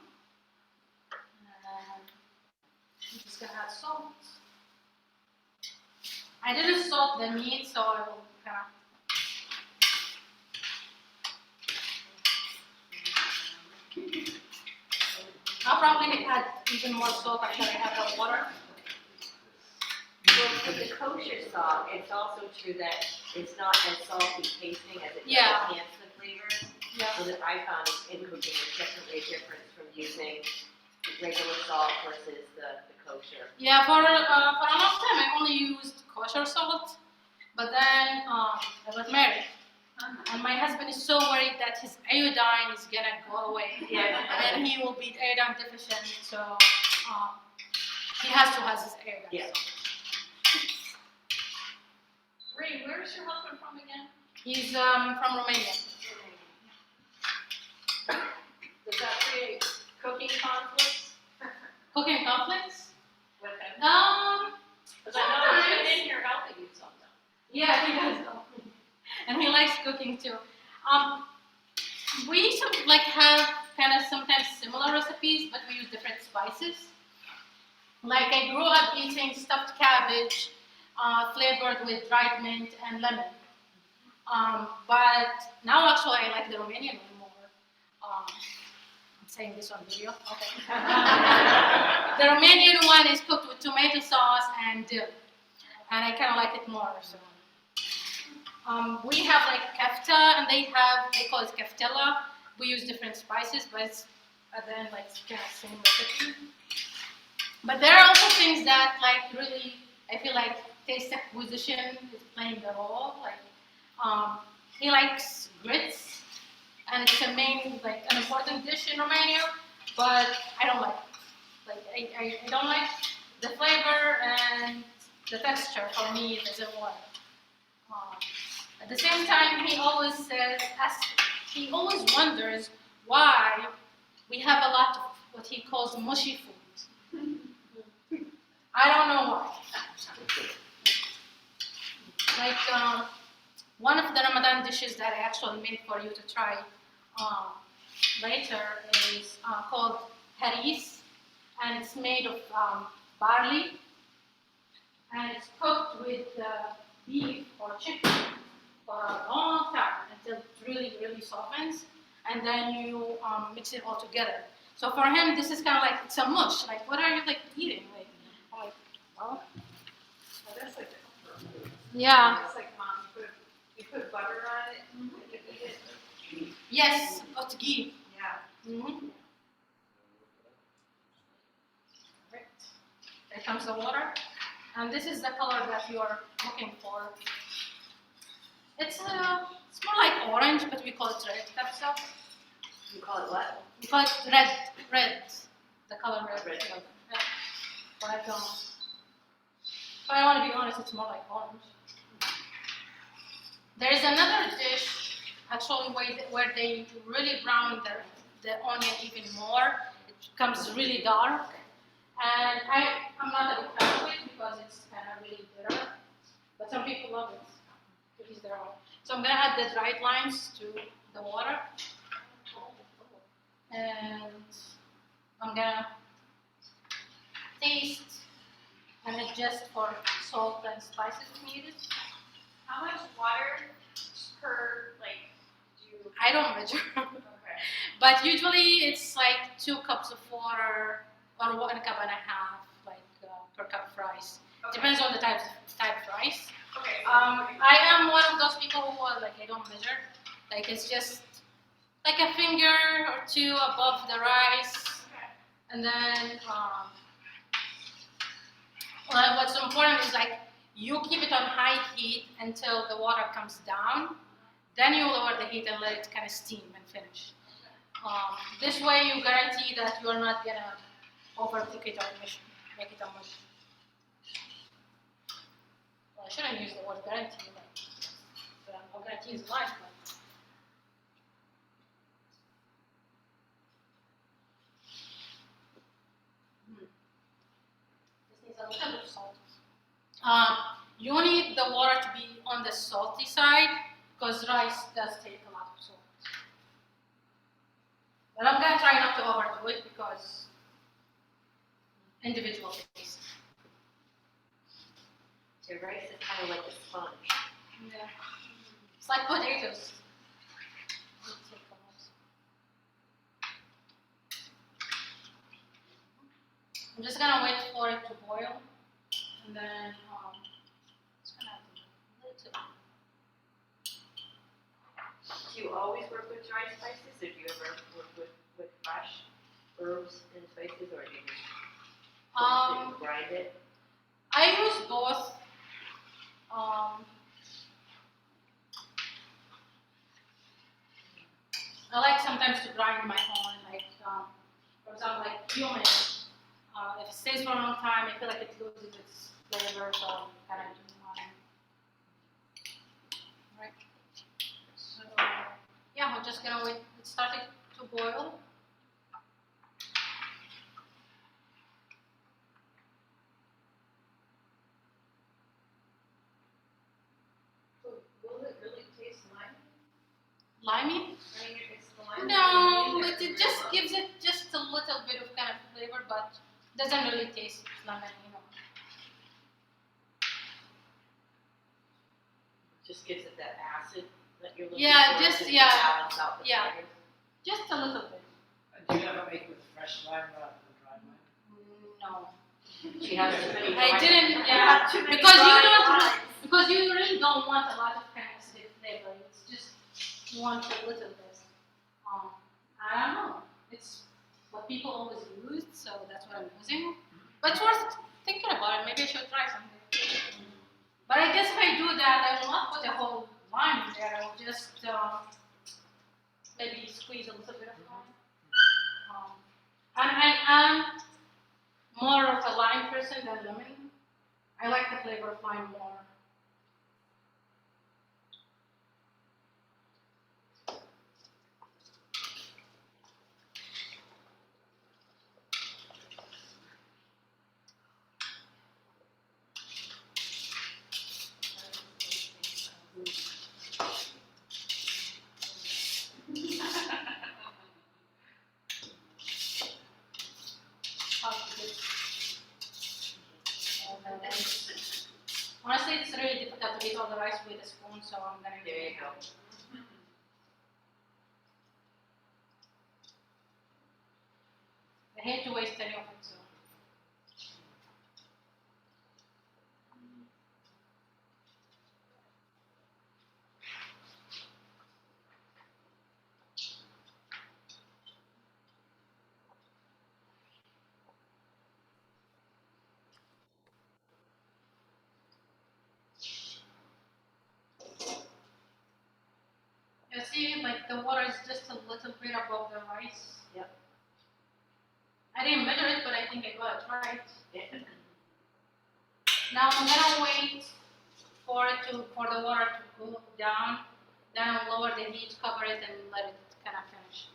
I'm just gonna add salt. I didn't salt the meat, so I will kind of. I'll probably add even more salt after I have the water.
Well, for the kosher salt, it's also true that it's not as salty tasting as it does
Yeah.
enhance the flavors.
Yeah.
So that I found in cooking is definitely a difference from using regular salt versus the kosher.
Yeah, for a long time I only used kosher salt, but then I got married, and my husband is so worried that his iodine is gonna go away, and he will be iodine deficient, so he has to have his iodine.
Yeah.
Reem, where's your husband from again?
He's from Romania.
Does that create cooking conflicts
Cooking conflicts?
with him?
Sometimes.
Because I know he's been in here helping you sometimes.
Yeah, he does. And he likes cooking too. We have kind of sometimes similar recipes, but we use different spices. Like I grew up eating stuffed cabbage, flavored with dried mint and lemon. But now actually I like the Romanian one more. I'm saying this on video. Okay. The Romanian one is cooked with tomato sauce and dill, and I kind of like it more. So. We have like kefta, and they call it keftella. We use different spices, but it's at the end like kind of same recipe. But there are also things that like really, I feel like taste acquisition is playing the role. Like he likes grits, and it's a main like an important dish in Romania, but I don't like it. Like I don't like the flavor and the texture. For me, it doesn't work. At the same time, he always wonders why we have a lot of what he calls mushy food. I don't know why. Like one of the Ramadan dishes that I actually made for you to try later is called haris, and it's made of barley, and it's cooked with beef or chicken for a long time until it really, really softens, and then you mix it all together. So for him, this is kind of like, it's a mush. Like, what are you like eating? Like, I'm like, well,
Oh, that's like,
yeah.
it's like mom, you put butter on it, and you eat it.
Yes, otgi.
Yeah.
Mm-hmm. Right. There comes the water, and this is the color that you are looking for. It's more like orange, but we call it red capsa.
You call it what?
We call it red, the color red.
Red.
Yeah. But if I want to be honest, it's more like orange. There is another dish, actually, where they really brown the onion even more. It becomes really dark, and I'm not a big fan of it because it's kind of really bitter. But some people love it. To each their own. So I'm gonna add the dried limes to the water, and I'm gonna taste and adjust for salt and spices if needed.
How much water per, like, do you?
I don't measure,
Okay.
but usually it's like 2 cups of water or 1.5 cups, like per cup of rice.
Okay.
Depends on the type of rice.
Okay.
I am one of those people who are like, I don't measure. Like it's just like a finger or 2 above the rice, and then well, what's important is like you keep it on high heat until the water comes down. Then you lower the heat and let it kind of steam and finish. This way you guarantee that you are not gonna overcook it or make it a mush. Well, I shouldn't use the word guarantee, but no guarantee is life. But this needs a little bit of salt. You need the water to be on the salty side because rice does take a lot of salt. But I'm gonna try not to overdo it because individual taste.
Your rice is kind of like a sponge.
Yeah. It's like potatoes. I'm just gonna wait for it to boil, and then just gonna add a little.
Do Do you always work with dry spices, or do you ever work with fresh herbs and spices, or do you just grind it?
I use both. I like sometimes to grind my own, like, for example, like cumin. If it stays for a long time, I feel like it loses its flavor, so kind of do mine. Right. So, yeah, we're just gonna wait. It started to boil.
Will it really taste limey?
Limey?
I mean, if it's the lime.
No, it just gives it just a little bit of kind of flavor, but doesn't really taste lemon, you know.
Just gives it that acid that you're looking
Yeah,
for.
just-
to
yeah,
balance out the
yeah.
flavors.
Just a little bit.
Do you ever make with fresh lime rather than dried lime?
No.
She has too many.
I
dry-
didn't,
You
yeah,
have too many
because you
dry
don't,
limes.
because you really don't want a lot of kind of acidic flavor. It's just, you want a little bit. I don't know. It's what people always use, so that's what I'm using. But it's worth thinking about it. Maybe I should try something. But I guess if I do that, I will not put a whole lime in there. I will just maybe squeeze a little bit of lime. And I am more of a lime person than lemon. I like the flavor of lime more. Honestly, it's really difficult to eat all the rice with a spoon, so I'm gonna
There you go.
I hate to waste any of it, so. You see, like the water is just a little bit above the rice.
Yep.
I didn't measure it, but I think I got it right.
Yeah.
Now I'm gonna wait for the water to cool down. Then I'll lower the heat, cover it, and let it kind of finish.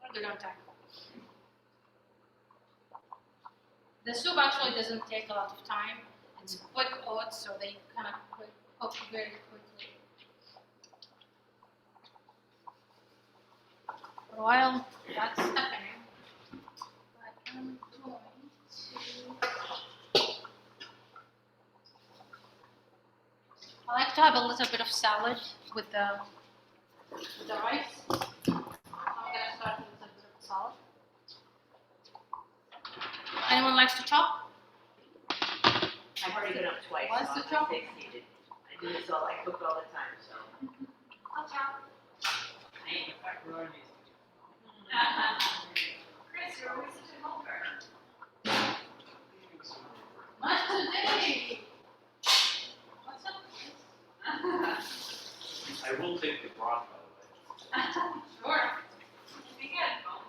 We're good on time. The soup actually doesn't take a lot of time. It's quick oats, so they kind of cook very quickly. While that's happening, I'm going to. I like to have a little bit of salad with the rice. I'm gonna start with a little bit of salad. Anyone likes to chop?
I've already been up twice,
What's
so
the
I'm
trouble?
just fixated. I do this I cook all the time, so.
I'll chop.
I ain't pepperonis.
Chris, you're always such a helper.
Not today. What's up, Chris?
I will take the broth, by the way.
Sure.
We got phone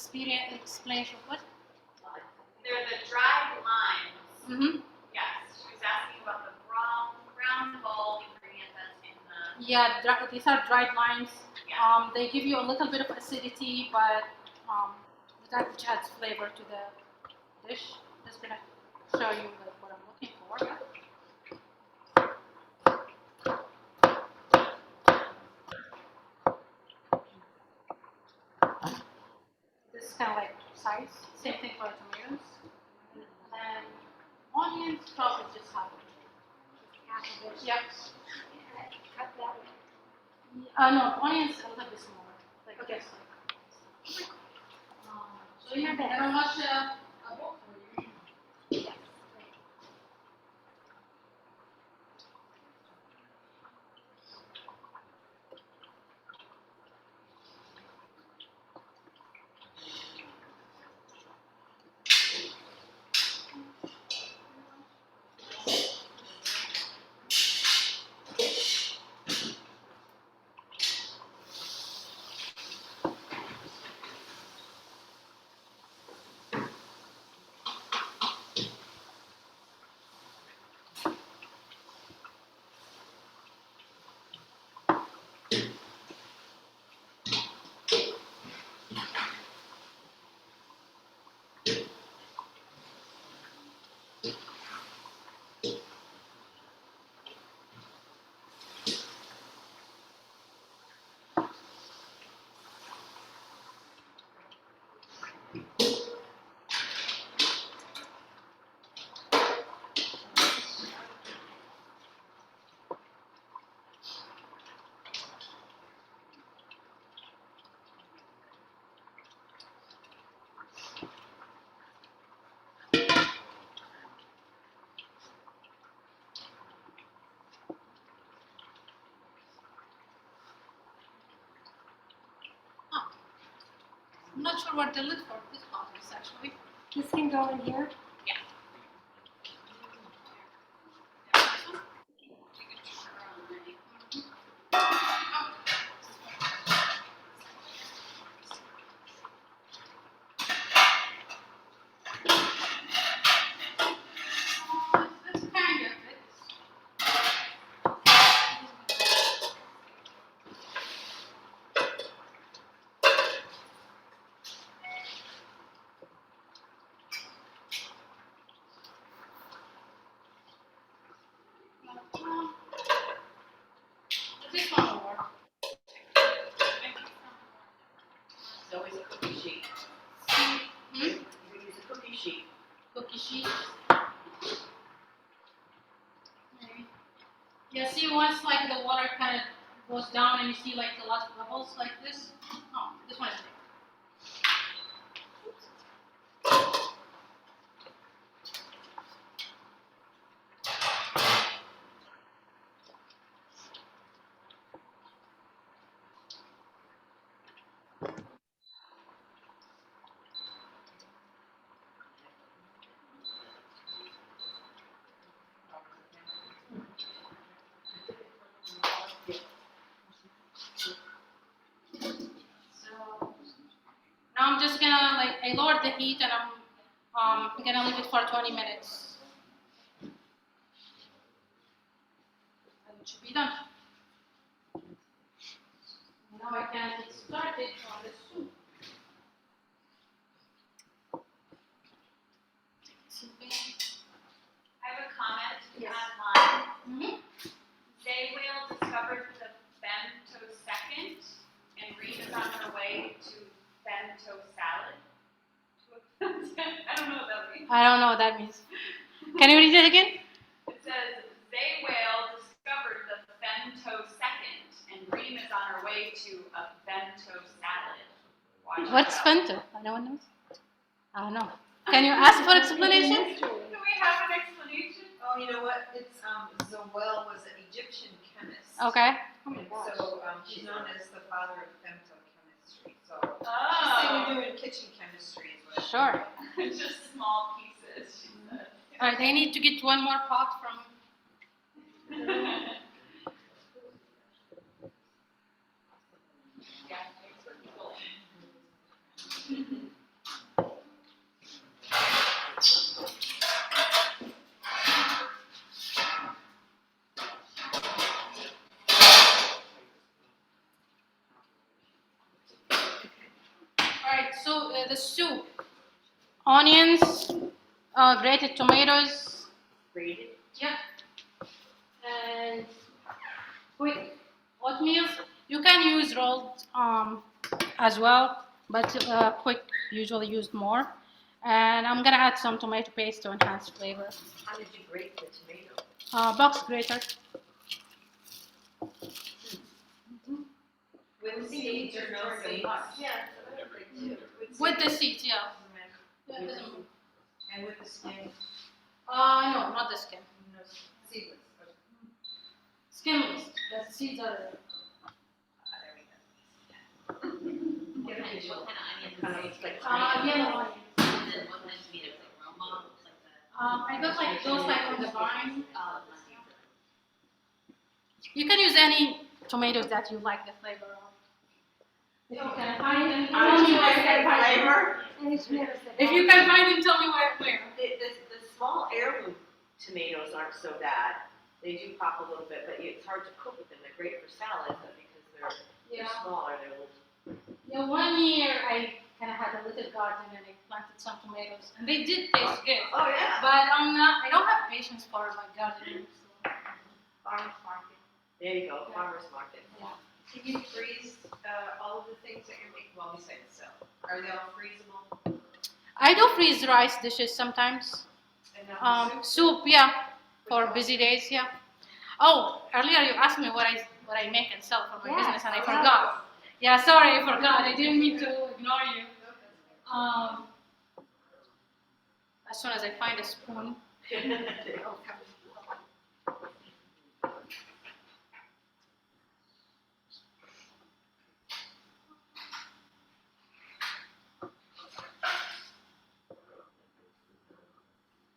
explanation of what?
They're the dried limes.
Mm-hmm.
Yes, she was asking about the brown bulb ingredient that's in the.
Yeah, these are dried limes.
Yeah.
They give you a little bit of acidity, but that which adds flavor to the dish. Just gonna show you like what I'm looking for. This is kind of like size. Same thing for tomatoes. And onions probably just half of it. Yep. No, onions a little bit smaller. Like this. So you have how much? I'm not sure what the lid for this pot is actually.
This can go in here?
That's kind of it. This one will work.
It's always a cookie sheet.
Hmm?
You can use a cookie sheet.
Cookie sheet. Maybe. Yeah, see once like the water kind of goes down and you see like the last bubbles like this. Oh, this one is big. So now I'm just gonna like I lowered the heat and I'm gonna leave it for 20 minutes. And it should be done. Now I can get started on the soup.
I have a comment
Yes.
online.
Mm-hmm.
Zay Whale discovered the bento second, and Reem is on her way to bento salad. I don't know what that means.
I don't know what that means. Can you read it again?
It says Zay Whale discovered the bento second, and Reem is on her way to a bento salad. Watch
What's
out.
Fanta? No one knows. I don't know. Can you ask for explanation?
Do we have an explanation?
Oh, you know what? It's Zoel was an Egyptian chemist.
Okay.
And so she's known as the father of femtochemistry. So
Oh.
she's saying we're doing kitchen chemistry is what I
Sure.
think.
It's just small pieces, she said.
All right, they need to get one more pot from.
Yeah, thanks for people.
onions, grated tomatoes.
Grated?
Yep. And quick oatmeal. You can use rolled as well, but quick usually used more. And I'm gonna add some tomato paste to enhance flavor.
How did you grate the tomato?
Box grater.
With seeds or no seeds? Yeah.
With the seeds, yeah. Yeah,
With
doesn't-
the- And with the skin?
no, not the skin.
No, seedless.
Skinless. The seeds are.
Get a visual.
What kind of onions?
Kind of looks like.
Yellow onions.
And then what kind of tomatoes, like Roma, looks like the.
I got like those like on the vine.
Let's see.
You can use any tomatoes that you like the flavor of. If you can find them, tell me where you can find them. If you can find them, tell me where.
The small heirloom tomatoes aren't so bad. They do pop a little bit, but it's hard to cook with them. They're great for salads, but because they're
Yeah.
smaller, they're a little.
Yeah, 1 year I kind of had a little garden and I planted some tomatoes and they did taste good.
Oh, yeah.
But I don't have patience for like gardening. So.
Farmer's market. There you go, farmer's market.
Can you freeze all of the things that you're making? Well, besides celery, are they all freezable?
I do freeze rice dishes sometimes.
And now the
Soup, yeah, for busy days, yeah. Oh, earlier you asked me what I make and sell for my business and I forgot. Yeah, sorry, I forgot. I didn't mean to ignore you. As soon as I find a spoon.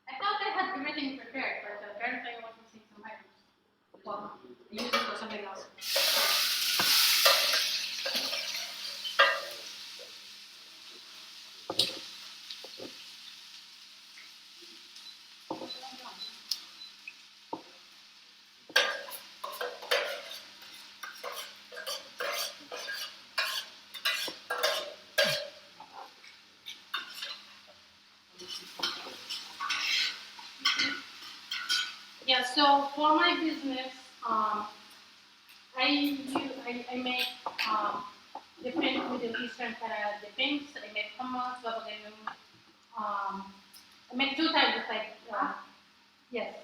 I thought I had everything prepared, but apparently I was missing some items. Well, I use it for something else. Yeah, so for my business, I make different Middle Eastern kind of dippings. I make hummus, baba ganoush. I make two types of like yes,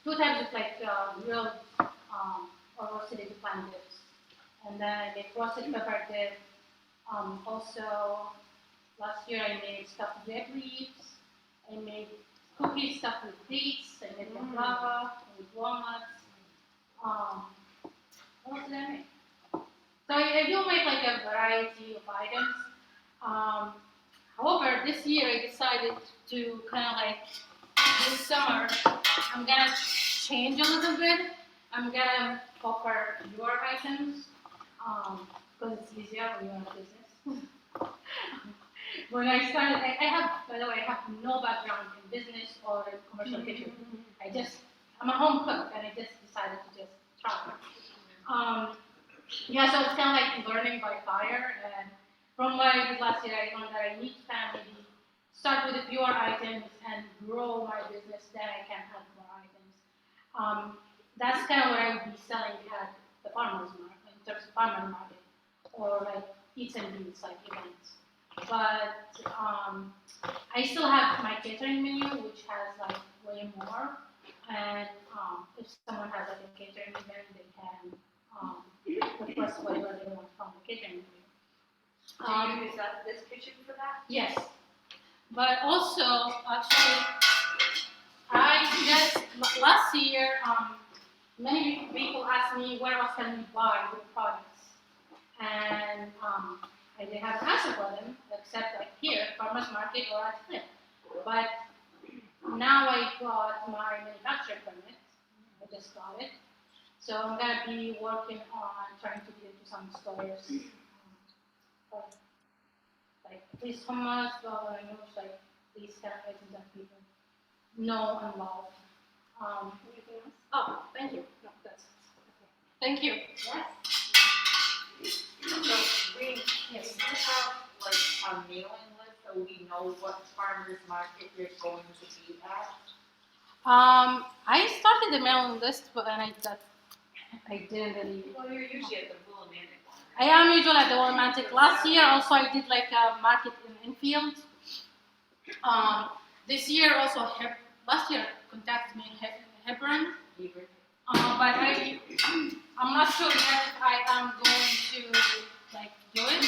two types of like grilled or roasted eggplant dips, and then I make roasted pepper dip. Also, last year I made stuffed grape leaves. I made cookies stuffed with dates. I made baklava with walnuts. What else did I make? So I do make like a variety of items. However, this year I decided to kind of like this summer I'm gonna change a little bit. I'm gonna offer your items because it's easier when you're in business. When I started, I have, by the way, I have no background in business or in commercial kitchen. I'm a home cook, and I just decided to just try. Yeah, so it's kind of like learning by fire. And from what I did last year, I learned that I need to kind of maybe start with the fewer items and grow my business. Then I can add more items. That's kind of what I would be selling at the farmers market, in terms of farmer market, or like eats and beans, like events. But I still have my catering menu, which has like way more. And if someone has like a catering event, they can request whatever they want from the catering menu.
Do you use this kitchen for that?
Yes, but also actually, I just last year many people asked me where else can we buy the products, and I didn't have an answer for them except like here, farmers market or at Flip. But now I got my manufacturer permit. I just got it, so I'm gonna be working on trying to get into some stores. Like these hummus, baba ganoush, like these kind of items that people know and love. Anything else? Oh, thank you. No, that's okay. Thank you.
Yes. So, Reem,
Yes.
do you have like a mailing list so we know what farmer's market you're going to be at?
I started the mailing list, but then I didn't really.
Well, you're usually at the Willimantic one.
I am usually at the Romantic. Last year also I did like a market in Enfield. This year also last year contacted me in Hebron. But I'm not sure yet if I am going to like do it.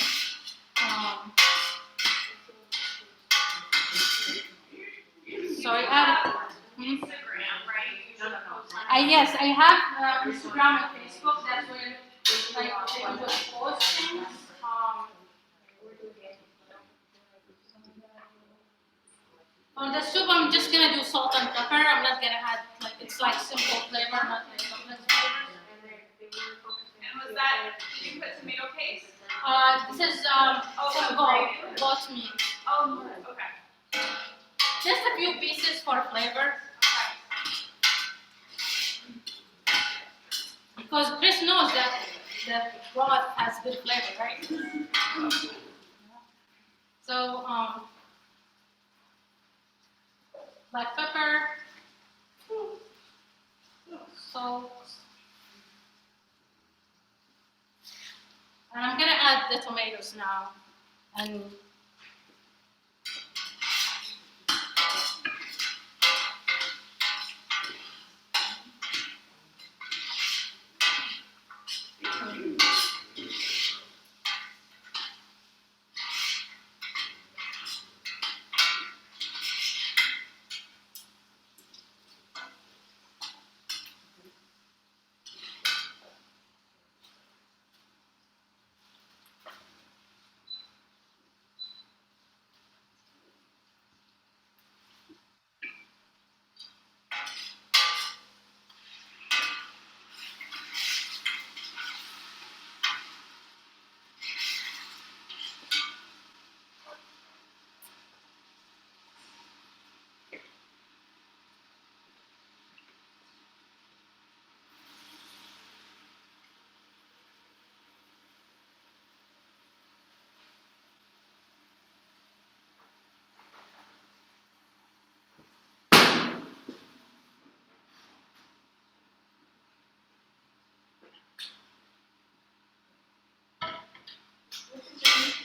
So I added.
Instagram, right? You usually post on
Yes, I have Instagram and Facebook. That's where like they just post things. On the soup, I'm just gonna do salt and pepper. I'm not gonna add like it's like simple flavor, not like complex flavors.
And was that, did you put tomato paste?
This is goat meat.
Oh, okay.
Just a few pieces for flavor. Because Chris knows that the broth has good flavor, right? So, black pepper, salt, and I'm gonna add the tomatoes now, and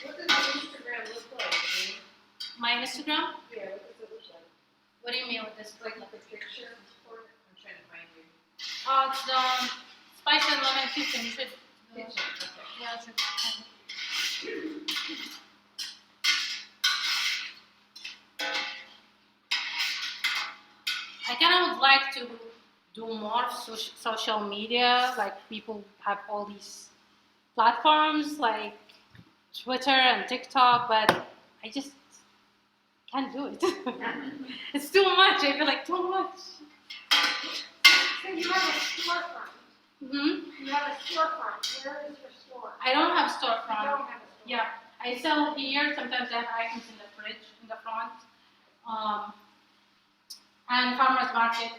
What does the Instagram look like?
my Instagram.
Yeah, what does it look like?
What do you mean with this?
Like a picture for it? I'm trying to find you.
Oh, it's spice and lemon kitchen. You should.
Picture, okay.
Yeah, it's I kind of would like to do more social media. Like people have all these platforms like Twitter and TikTok, but I just can't do it. It's too much. I feel like too much.
So you have a storefront.
Mm-hmm.
You have a storefront. Where is your store?
I don't have
You
storefront.
don't have a store.
Yeah, I sell here. Sometimes I have items in the fridge in the front. And farmers market.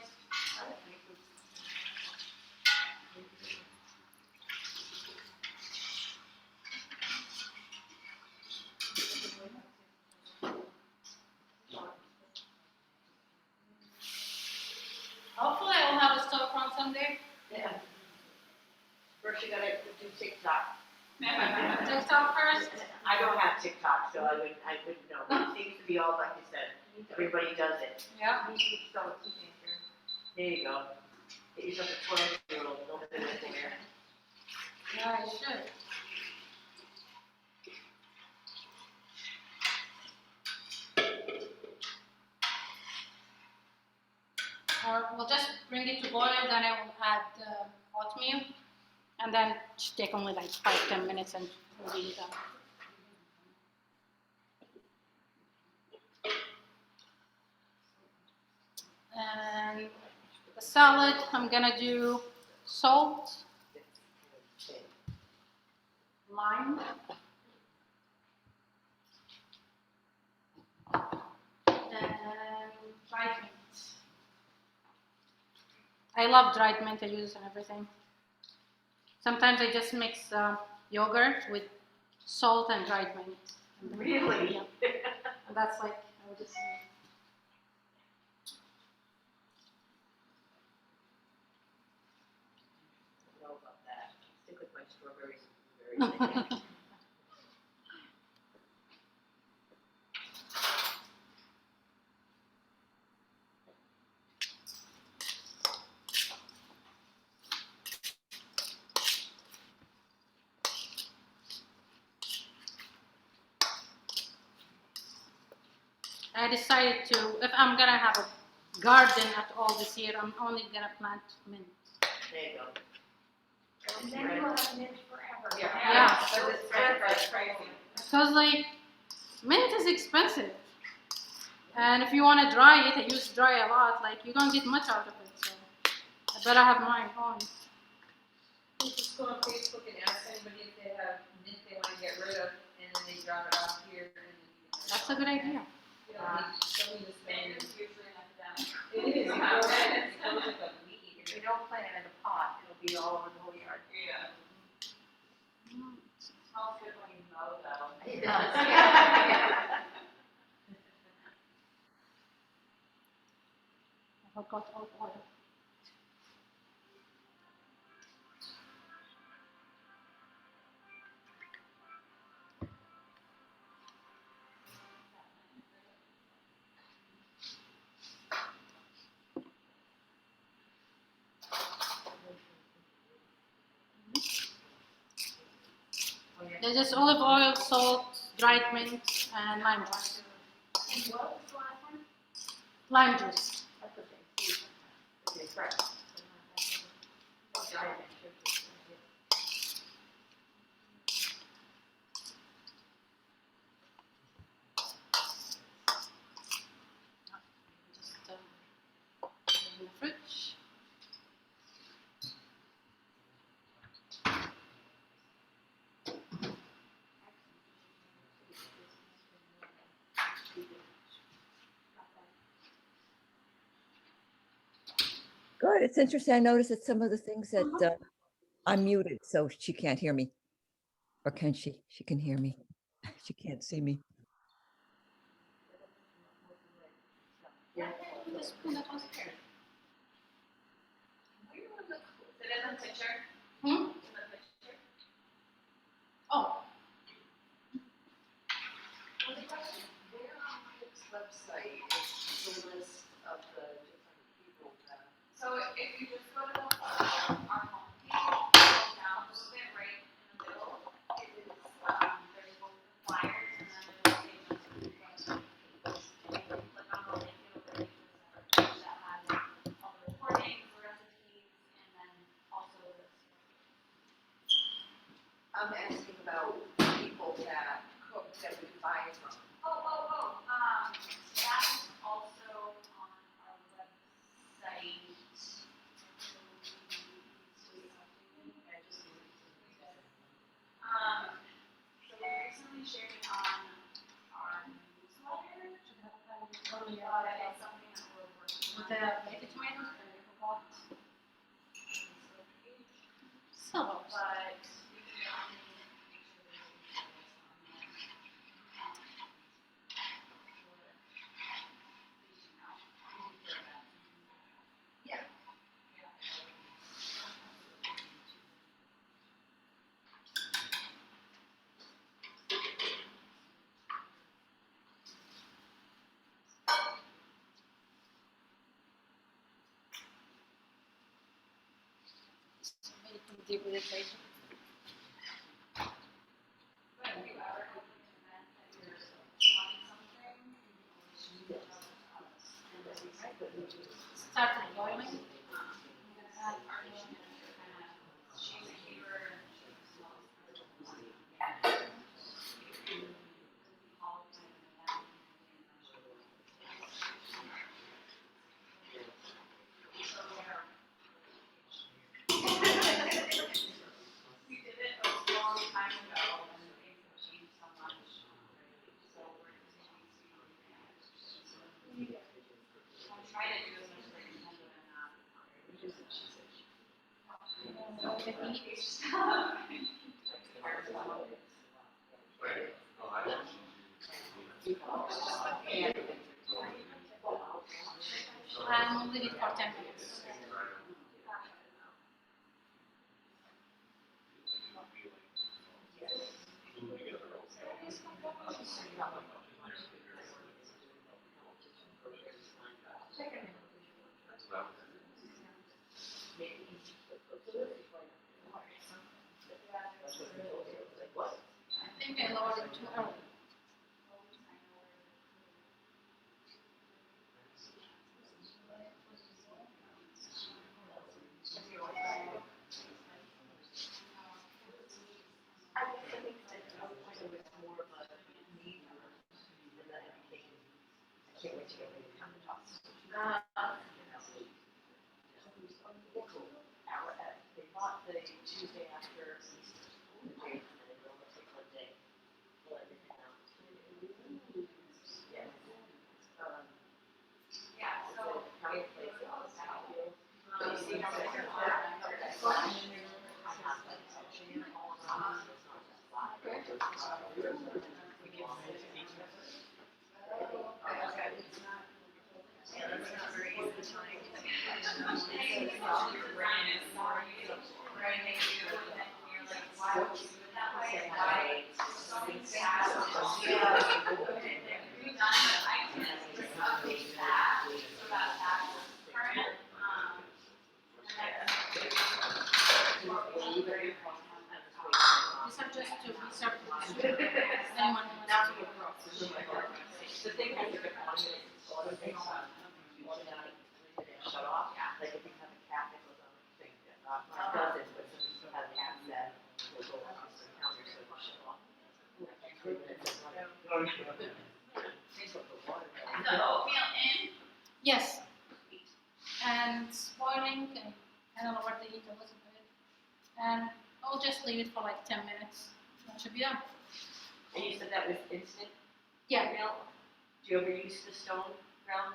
Hopefully I will have a storefront someday.
Yeah. First you gotta do TikTok.
TikTok first.
I don't have TikTok, so I wouldn't know. It seems to be all like you said. Everybody does it.
Yeah.
There you go. Get yourself a 12-year-old, don't do it there.
Yeah, I should. We'll just bring it to boil, then I will add oatmeal, and then it should take only like 5-10 minutes and we'll be done. And the salad, I'm gonna do salt, lime, and dried mint. I love dried mint, I use it and everything. Sometimes I just mix yogurt with salt and dried mint.
Really?
Yeah. That's like, I would just say.
I don't know about that. Stick with my strawberries and blueberries, I think.
I decided to, if I'm gonna have a garden at all this year, I'm only gonna plant mint.
There you go.
And then you'll have mint forever.
Yeah.
So it's spread like crazy.
Because like, mint is expensive. And if you wanna dry it, I used to dry a lot, like you don't get much out of it, so I better have mine on.
You just go on Facebook and ask anybody if they have mint they wanna get rid of, and then they drop it off here.
That's a good idea.
Show me this
Mint
man.
is usually an epidemic.
It is, it grows like a weed. If you don't plant it in a pot, it'll be all over the whole yard.
Yeah. Smells good when you mow though.
It does, yeah.
I forgot all oil. There's just olive oil, salt, dried mint, and lime juice.
And what was the last one?
Lime juice.
That's what they see. It's fresh. Dry it.
Just put it in the fridge.
Good. It's interesting. I noticed that some of the things that I'm muted, so she can't hear me. Or can she? She can hear me. She can't see me.
The spoon that was there.
Is it in the picture?
Hmm?
In the picture?
Oh,
Where on Cook's website is the list of the different people that?
So if you just go to our homepage, scroll down a little bit, right in the middle, it is, there's both the flyers and then there's pages of the pages. And you can click on the link, it'll bring you to a separate page that has all the recordings, the recipes, and then also the.
I'm asking about people that cook that we buy from.
That is also on our website. So we recently shared it on our newsletter. That is something that we're working
with
on.
the baby tomatoes, I forgot. So,
But we can definitely make sure there's a on there.
Yeah.
maybe we can deal with it later.
But if you ever have an event that you're wanting something, you can always reach out to us. And then we can
Start boiling.
add our kind of she's a caterer and she's well.
and we'll leave it for 10 minutes. I think I lowered it too early.
They bought the Tuesday after Easter, the day, and then they only take one day. Pull everything out. Yeah.
Yeah, so
County place it all out.
um,
You see how they do that? Flash. I have that section. It's not just flat. We can see it. Yeah, that's not very easy to find.
Brian is sorry. Brian makes you do it, and you're like, why would you do it that way? Why? So many tabs. Yeah. We've done the items, just update that, so that's current,
These are just to be served with soup. Anyone who wants to.
The thing has a good auto thing, automatic shut off. Like if you have a cat that goes on the thing, mine doesn't, but some people have cats that will go across the counter, so it'll shut off.
the oatmeal in.
Yes. And it's boiling, and I don't know what the heat was a bit. And I'll just leave it for like 10 minutes. That should be done.
And you said that was instant
Yeah.
milk? Do you ever use the stone ground?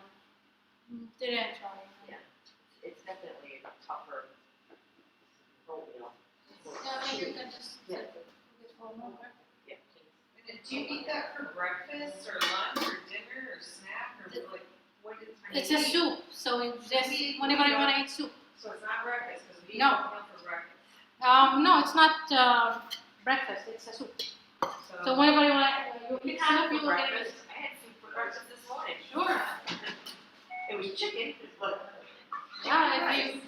Didn't try.
Yeah. It's definitely a tougher oatmeal.
Yeah, maybe you can just
Yeah.
take it for a moment.
Yeah.
Do you eat that for breakfast or lunch or dinner or snack or like what is?
It's a soup, so it's just whenever you want to eat soup.
So it's not breakfast because we eat
No.
oatmeal for breakfast.
No, it's not breakfast. It's a soup. So whenever you want to
You
eat
have
soup,
it
you
for
will get
breakfast.
it.
I had soup for breakfast this morning.
Sure.
It was chicken, but.
Yeah, if you.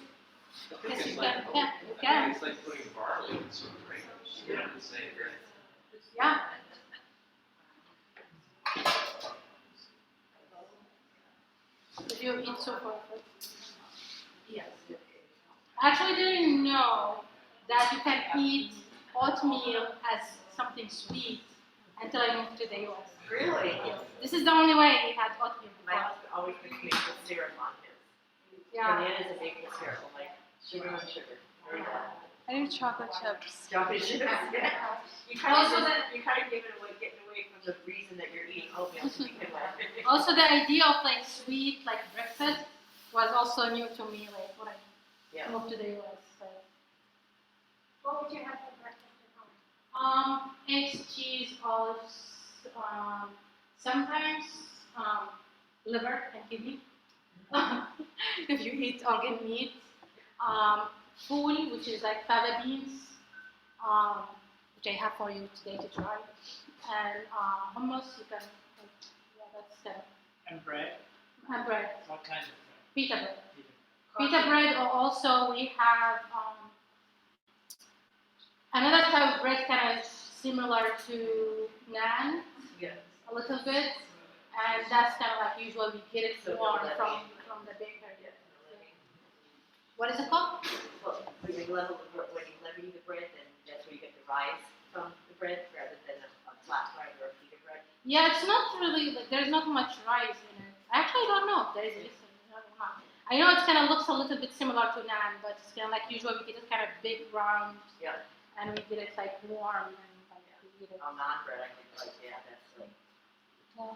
I think
Yes,
it's
you
like,
can. Yeah, you
I
can.
think it's like putting barley in soup, right? You know, the same, right?
Yeah. Did you eat soup for food?
Yes.
I actually didn't know that you can eat oatmeal as something sweet until I moved to the US.
Really?
Yes. This is the only way I had oatmeal
My
before.
husband always makes maple syrup on his.
Yeah.
Bananas and maple syrup, I'm like, sugar on sugar. Very bad.
I do chocolate chips.
Chocolate chips, yeah. You
Also
kind of give it away, getting away from the reason that you're eating oatmeal to begin with.
Also, the idea of like sweet, like breakfast, was also new to me. Like when I
Yeah.
moved to the US. So.
What would you have for breakfast at home?
Eggs, cheese, olives, sometimes liver and kidney. If you eat organ meat, fool, which is like fava beans, which I have for you today to try, and hummus. You can, yeah, that's kind of,
And bread,
and bread,
what kind of
pita bread.
bread?
Pita bread, or also we have another type of bread kind of similar to naan,
Yes.
a little bit, and that's kind of like usually we get it
So
warm
the
from the bakery. What is it called?
Well, when you levy the bread, then that's where you get the rise from the bread rather than a flat bread or a pita bread.
Yeah, it's not really like there's not much rice in it. I actually don't know if there is. I know it kind of looks a little bit similar to naan, but it's kind of like usually we get it kind of big round,
Yeah.
and we get it like warm and like we get it.
On naan bread, I think like, yeah, that's like,
Yeah.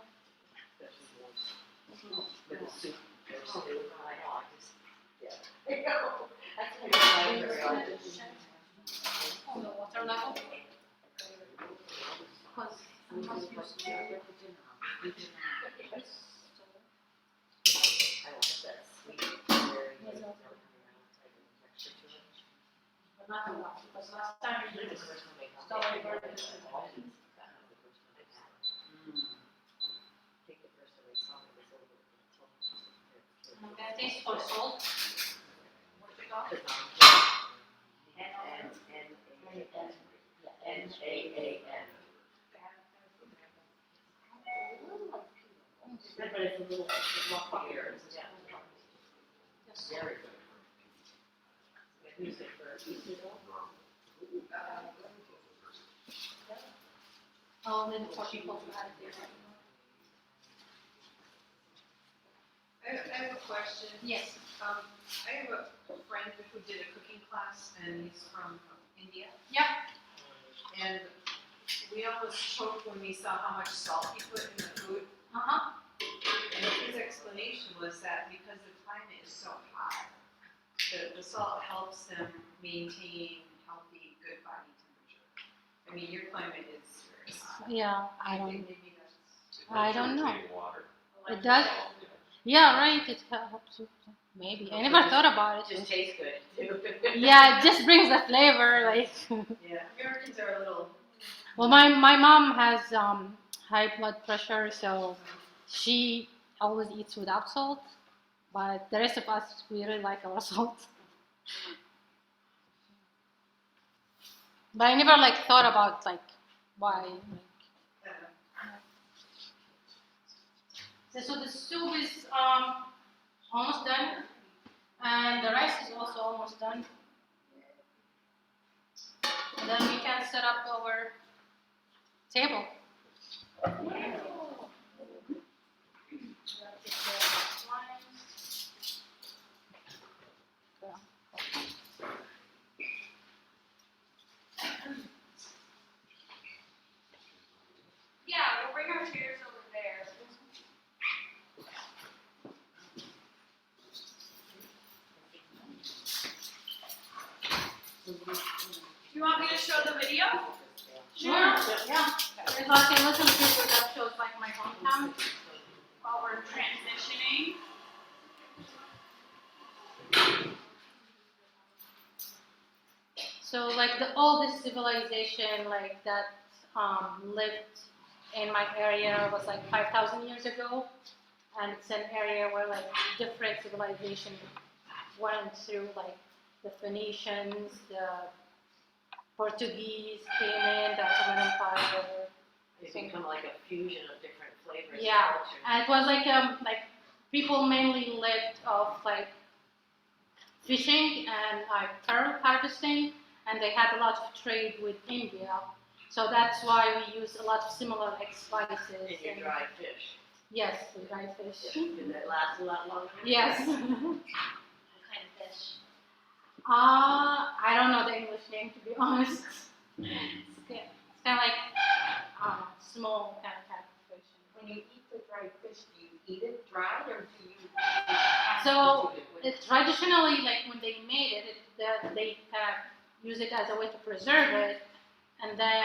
especially warm. With the soup, or stew, I know, I just, yeah. There you go. That's what I like.
On the water level. Because I'm not used to
I want that sweet.
but not a lot, because last time we did this, strawberry burger. That taste for salt.
But it's a little, it's more popular, yeah. Very good. Used it for a week ago.
Oh, then for people who had it.
I have a question.
Yes.
I have a friend who did a cooking class and he's from India.
Yep.
And we almost choked when we saw how much salt he put in the food.
Uh-huh.
And his explanation was that because the climate is so hot, the salt helps them maintain healthy, good body temperature. I mean, your climate is very hot.
Yeah, I
Do you
don't,
think maybe that's
I don't know.
Irritating water.
It does? Yeah, right, it helps you, maybe. I never thought about
It
it.
just tastes good, too.
Yeah, it just brings the flavor, like.
Yeah, Americans are a little.
Well, my mom has high blood pressure, so she always eats without salt. But the rest of us, we really like our salt. But I never like thought about like why. So the soup is almost done, and the rice is also almost done. And then we can set up our table.
Yeah, we'll bring our chairs over there. You want me to show the video?
Sure. Yeah. There's like a little video that shows like my hometown.
While we're transitioning.
So like the oldest civilization like that lived in my area was like 5,000 years ago, and it's an area where like different civilization went through, like the Phoenicians, the Portuguese came in, the Ottoman Empire.
It's become like a fusion of different flavors
Yeah,
and cultures.
and it was like people mainly lived off like fishing and like pearl harvesting, and they had a lot of trade with India. So that's why we use a lot of similar like spices.
And your dried fish.
Yes, we dry fish.
Did that last a lot longer?
Yes.
What kind of fish?
I don't know the English name, to be honest. It's kind of like small kind of fish.
When you eat the dried fish, do you eat it dried or do you?
So traditionally, like when they made it, they kind of use it as a way to preserve it, and then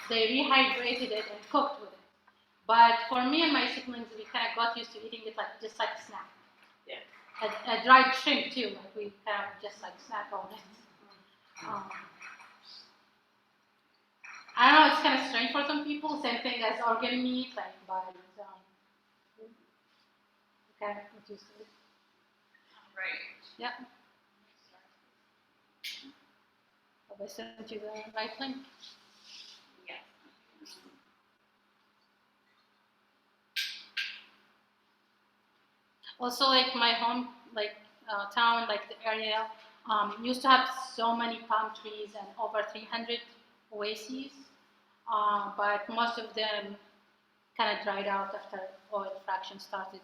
they rehydrated it and cooked with it. But for me and my siblings, we kind of got used to eating it like just like a snack.
Yeah.
A dried shrimp too, like we kind of just like snack on it. I don't know, it's kind of strange for some people. Same thing as organ meat, like, but kind of get used to it.
Right.
Yeah. Have I sent you the right link?
Yes.
Also, like my home, like town, like the area, used to have so many palm trees and over 300 oases, but most of them kind of dried out after oil fraction started.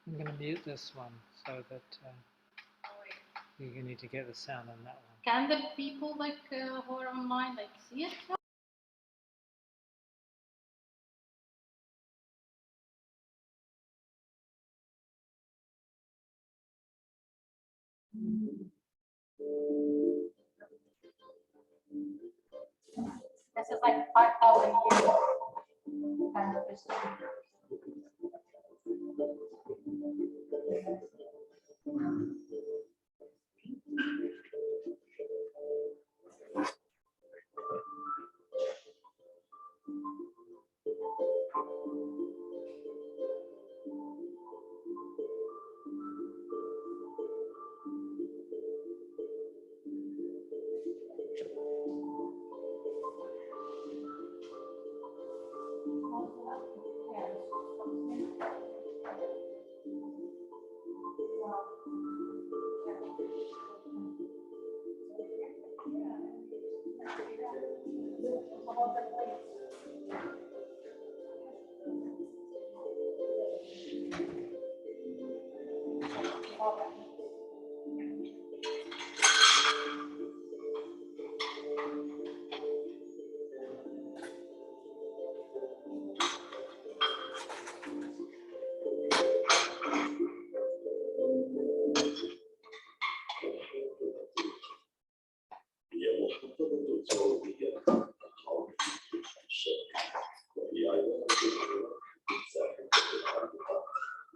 I'm going to mute this one so that you need to get the sound on that one.
Can the people like who are online like see it? This is like 5,000 years kind of history.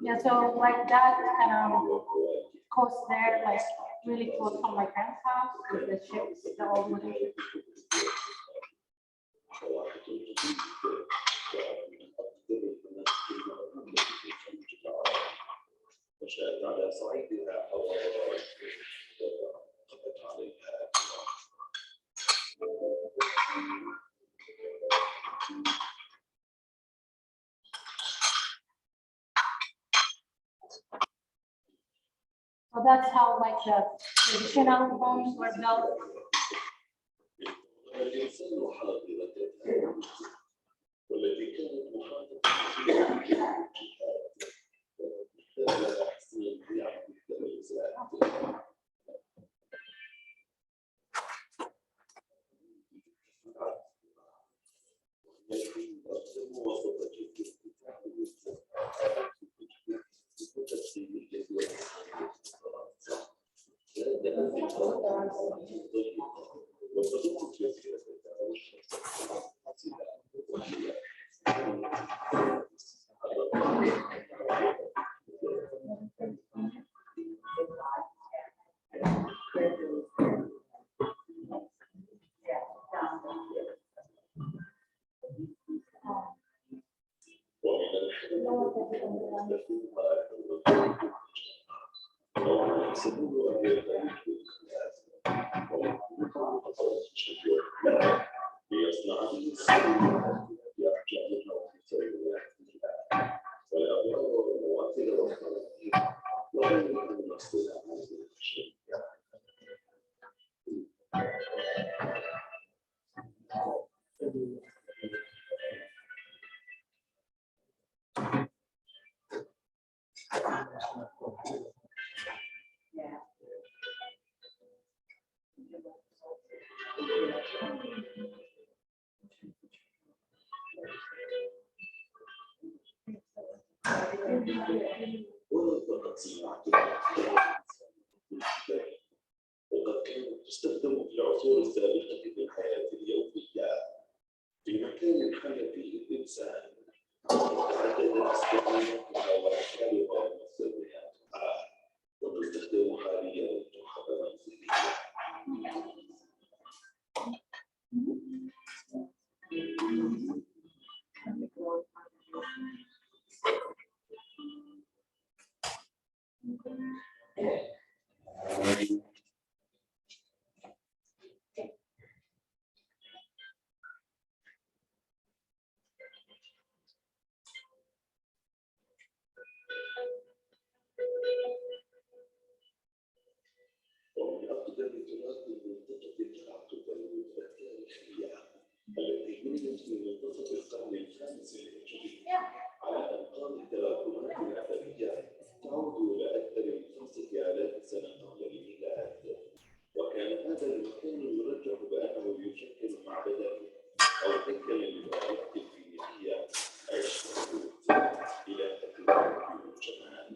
Yeah, so like that coast there, like really close from my parents' house with the ships, the old wooden ships. So that's how like the traditional homes were built.
وقد كانت تستخدم في العصور السابقة في الحياة اليومية في مكان الحياة فيه الإنسان. تعددت استخداماتها وأشكالها ومسمياتها وتستخدم حاليا كحفلة منزلية. ومن أقدم تراث المنطقة العاطفة والتاريخية التي بنيت في منتصف القرن الخامس الهجري على أنقاض تراكمات أثرية تعود إلى أكثر من 5000 سنة قبل الميلاد. وكان هذا المكان يرجح بأنه يشكل معبدا أو هيكلا للآلهة الفينيقية عشتوت إلهة الحب والجمال.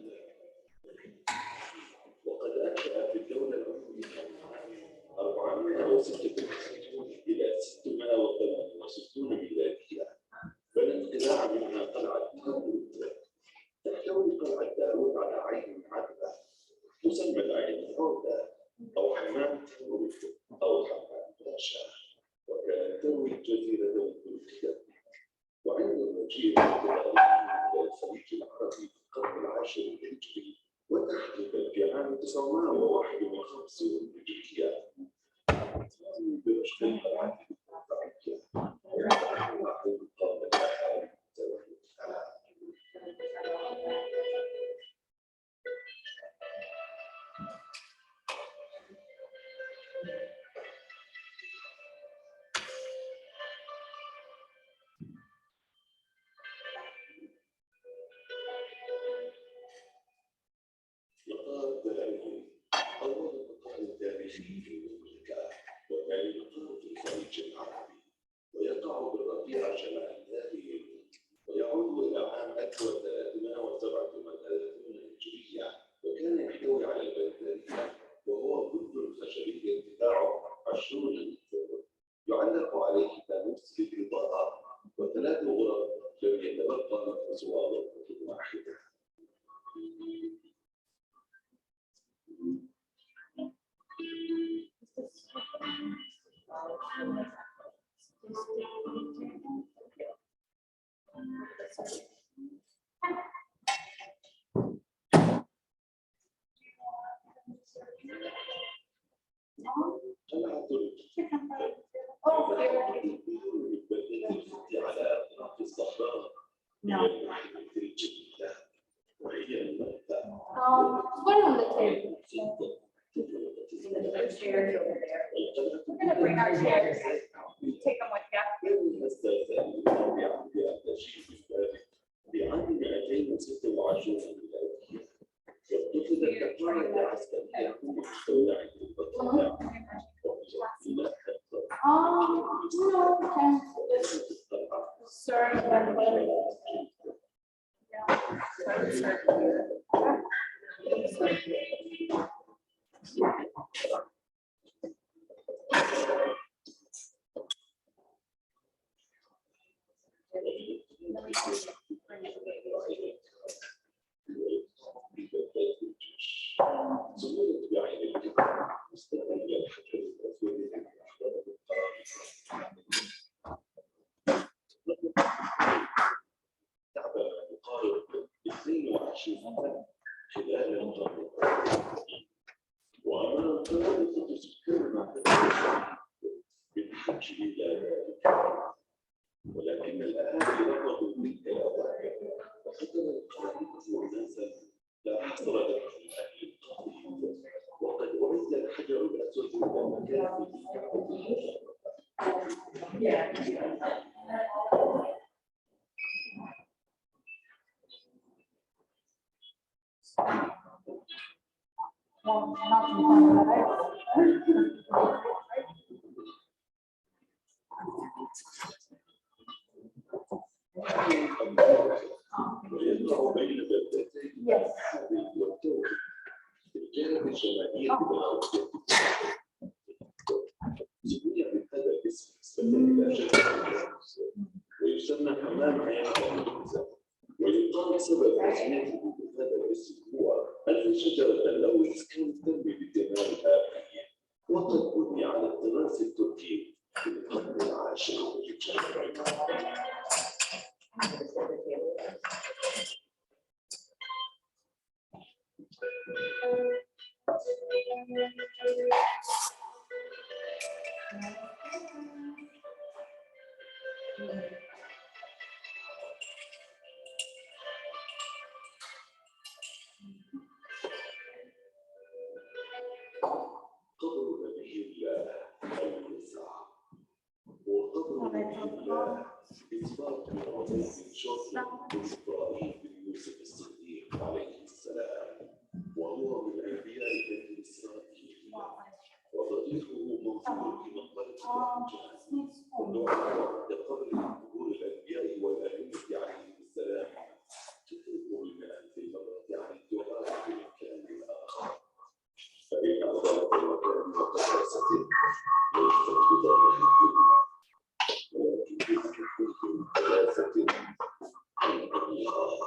وقد أنشأ في الدولة ويقع بالربيع شمال ذلك ويعود إلى عام 1337 هجرية وكان يحتوي على البربرية وهو جند خشبي ارتفاعه 20 متر يعلق عليه فانوس بالإضاءة وثلاث غرف لم يتبقى سوى غرفة واحدة.
Put it on the table.
There's chairs over there. We're gonna bring our chairs. Take them with you.
بعام 226 ميلادية اتخذت القاعدة العسكرية المشتركة بالبطالة
No, can serve them. ولكن الأهالي رفضوا تلك الأوامر وحصل القاعدة لا حصر لها في أهل القاضي وقد أعد الحجر الأسود إلى مكان ويقع بين بلدتين والتوبة الجانب الشمالي سمي بهذا الاسم نسبة إلى شجرة ويسمى حمام عين العنزة ويقال سبب تسميته بهذا الاسم هو أن شجرة اللوز كانت تنمي بثمارها وقد بني على التراث التركي في القرن العاشر الهجري. قبر نبي الله المسعى وقبر نبي الله إثبات من عظيم شرف إبراهيم بن يوسف الصديق عليه السلام وهو من أنبياء بني إسرائيل وضريحه موجود في مقبرة الحجاز ونوع عند قبر قبور الأنبياء والأئمة عليهم السلام تفرق بالمئات المرة عن الدعاء بمكان آخر فإن أضاءت المكان مقدسة ليست بضارة ولكن بكل قداسة عند الله.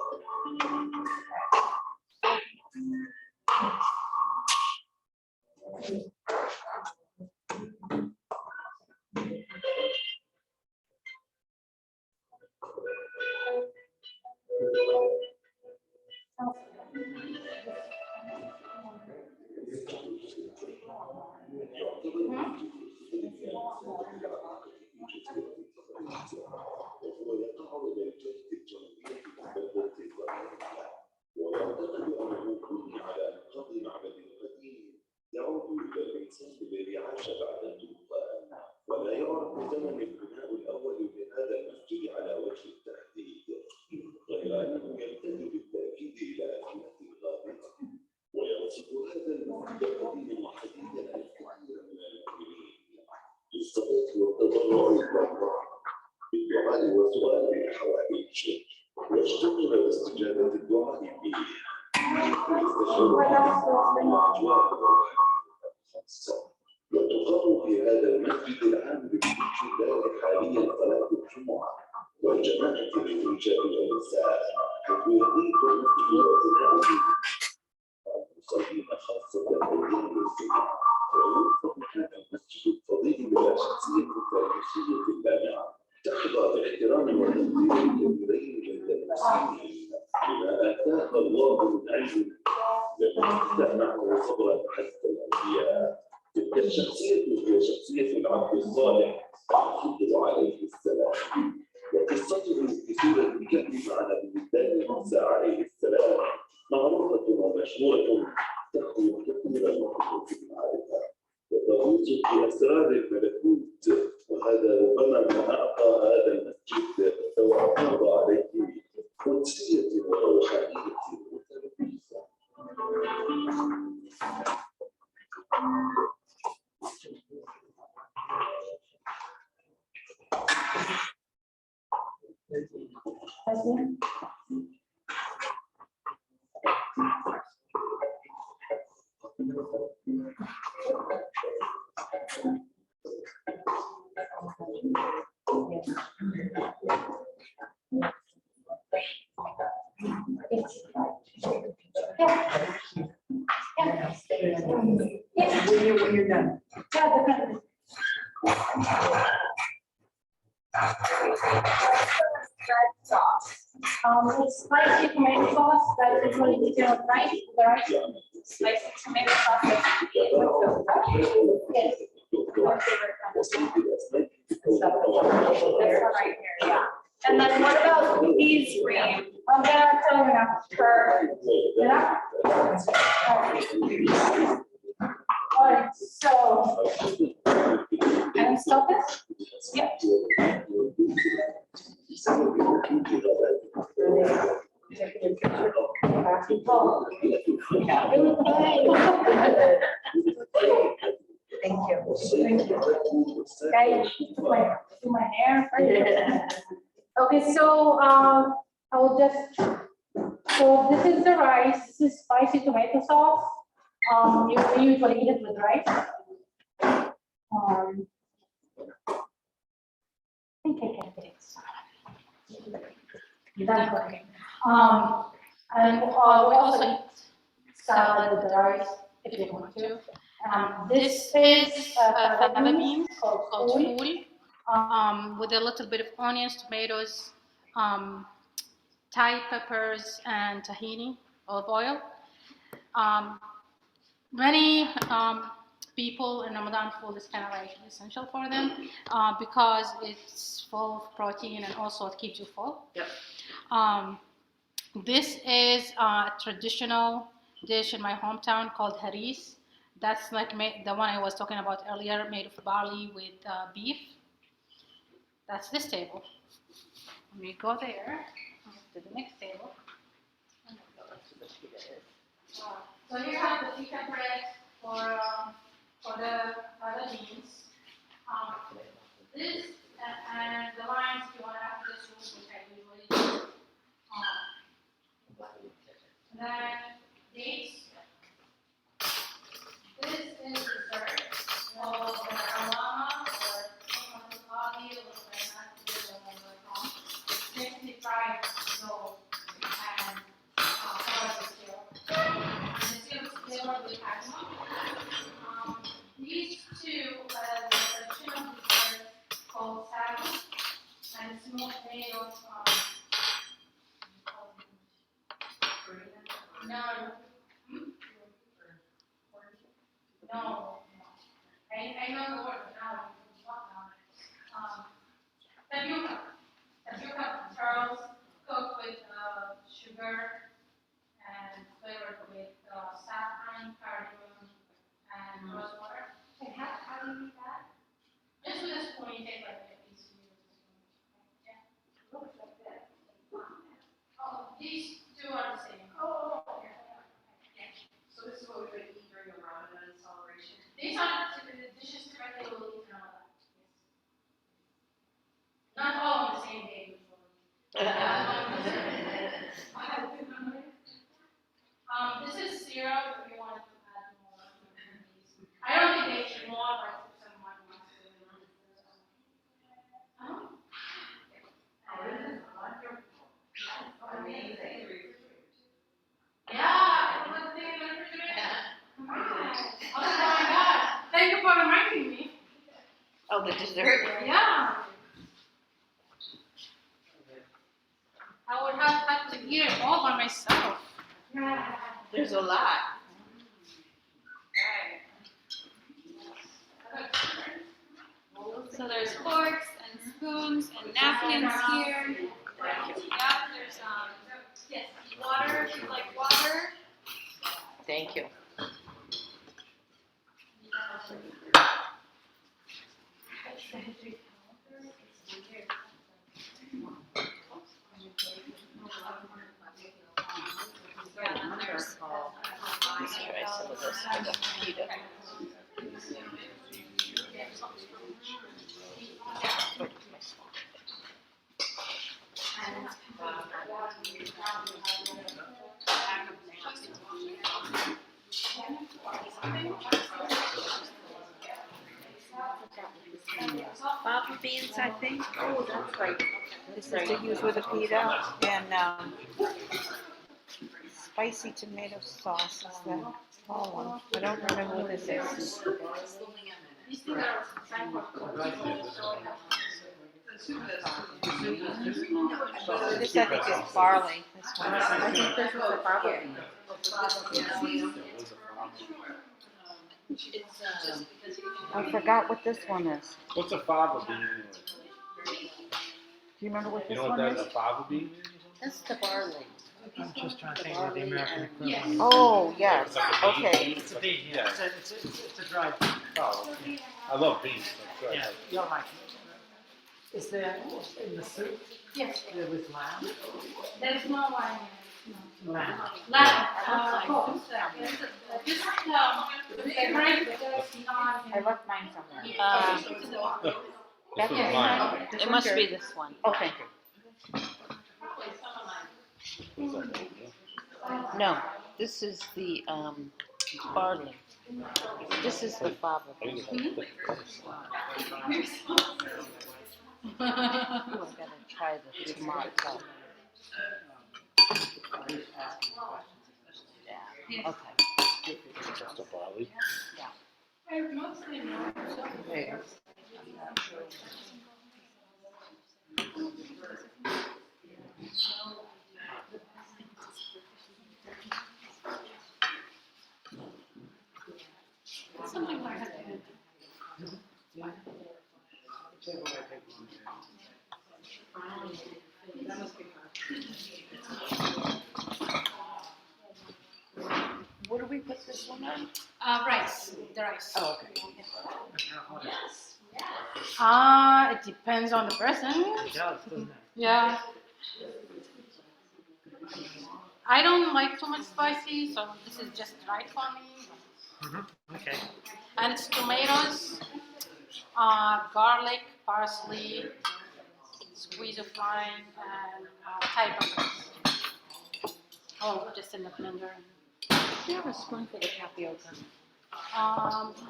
بعد الطوفان ولا يعرف زمن البناء الأول لهذا المسجد على وجه التحديد غير أنه يمتد بالتأكيد إلى أزمنة غابرة ويوصف هذا المسجد قديما وحديثا الكثير من المؤمنين بالصلاة والتضرع إلى الله بالدعاء وسؤال الحوائج واشتغل باستجابة الدعاء به وتقام في هذا المسجد العام بالابتداء حاليا صلاة الجمعة والجماعة للرجال والنساء حيث يضيف المسجد وأثناءه المصلين خاصة أيام الجمعة ويوفق هذا المسجد الفضيل إلى شخصية تاريخية لامعة تحظى باحترام وتقدير كبيرين عند المسلمين بما آتاها الله من علم لم يفتح معه صبرا حتى الأنبياء. تلك الشخصية هي شخصية العبد الصالح الخضر عليه السلام وقصته في سورة الكهف مع نبي الله موسى عليه السلام معروفة ومشهورة تحوي كثيرا وتحوي المعرفة وتغوص في أسرار الملكوت وهذا ربما ما أعطى هذا المسجد وأفاض عليه قدسية وروحانية وتربية.
When you're done. Sauce. It's spicy tomato sauce that is really eaten with rice. The rice. Spicy tomato sauce. Yes. My favorite kind. That's one right here. Yeah. And then what about these, Reem? I'm gonna tell you now. All right, so, and stop this? Yep. Thank you. Thank you. Guys, do my hair. Okay, so I will just, so this is the rice, this is spicy tomato sauce. You usually eat it with rice. I think I can get it. Done cooking. And we also eat salad with the rice if you want to. This is fava beans called fool, with a little bit of onions, tomatoes, Thai peppers, and tahini, olive oil. Many people in Ramadan, food is kind of like essential for them because it's full of protein and also it keeps you full.
Yep.
This is a traditional dish in my hometown called haris. That's like the one I was talking about earlier, made of barley with beef. That's this table. We go there to the next table. So here I have the feta bread for the other beans. This and the lines, if you want to have this soup, which I usually do. And then dates. This is dessert. So the alama or Barley or mixed fried dough and these two are traditional desserts called salad, and it's made of no. I know the word now. Tapioca pearls cooked with sugar and flavored with saffron, cardamom, and rose water. How do you These two are the same.
Oh, okay. So this is what we're gonna eat during the Ramadan celebration?
These are the dishes typically we'll eat in Ramadan. Not all on the same day. This is syrup if you want to add more. I don't think they should more, but if someone wants to.
Amazing.
Yeah, it was the refrigerator. Oh my God. Thank you for reminding me.
Oh, the dessert.
Yeah. I would have had to eat it all by myself.
There's a lot.
So there's forks and spoons and napkins here. Yeah, there's yes, water if you like water.
Thank you.
Yeah, and there's
Let's try some of this for the pita.
Fava beans, I think. Oh, that's right. This is to use with the pita and spicy tomato sauce is the small one. I don't remember what this is.
These things are time for
This I think is barley. This one.
I think
this is the barley. I forgot what this one is.
What's a fava bean anyway?
Do you remember what
You
this
know what
one
that's
is?
a fava bean?
That's the barley.
I'm just trying to think of the American equivalent.
Oh, yes. Okay.
It's a bean, yeah. It's a dried bean.
Oh, okay. I love beans. I'm sure I
Yeah,
like
you'll like it. Is there in the soup?
Yes.
There with lamb?
There's no wine in it.
Lamb.
Lamb. Pork. This is the bread with the
I left mine somewhere.
This was mine.
It must be this one.
Oh, thank you. No, this is the barley. This is the fava.
I think it's
Ooh, I gotta try the tomato. Yeah, okay.
just a barley.
There.
something like that.
What do we put this one on?
Rice. The rice.
Oh, okay.
It depends on the person.
It does, doesn't it?
Yeah. I don't like too much spicy, so this is just right for me.
Okay.
And it's tomatoes, garlic, parsley, squeeze of lime, and Thai peppers. Oh, just in the blender.
Do you have a spoon for the tapioca?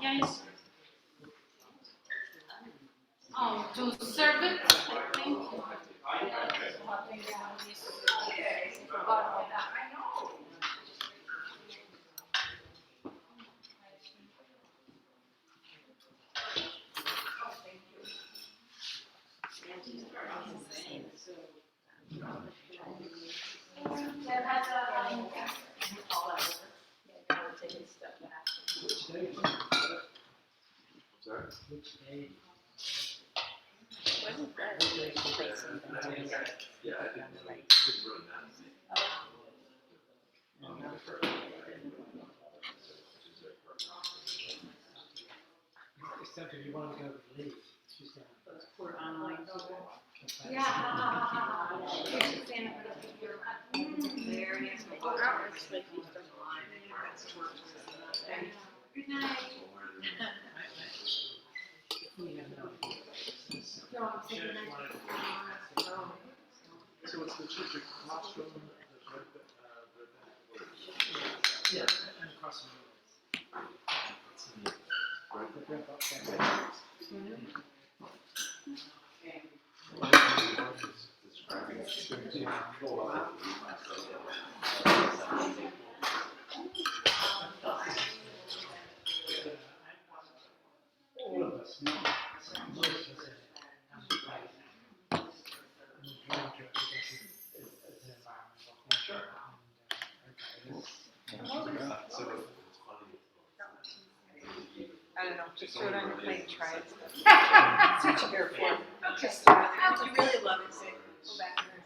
Yes. To serve it, I think.
Sorry?
Which day?
Yeah, I didn't really know.
Except if you want to go with Lee. She's down.
For online.
Yeah.
areas of water. That's worked really well.
Good night.
So it's the church across from the
Yeah, and across all of us, not most of us, it's an environmental thing.
I don't know, just throw it on your plate, try it.
Such a good form. Just you really love it, say, go back there and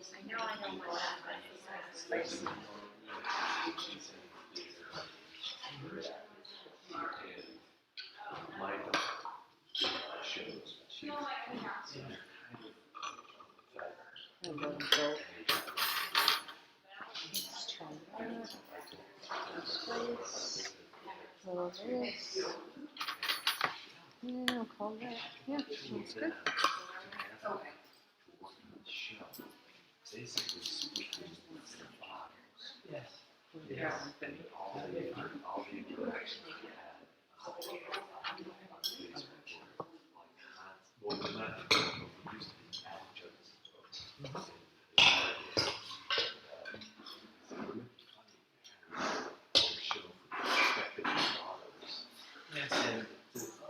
say, I know my spicy.
And then go. Let's try that. This. Little this. Yeah, I'll call that. Yeah, that's good.
Yes.
Yeah.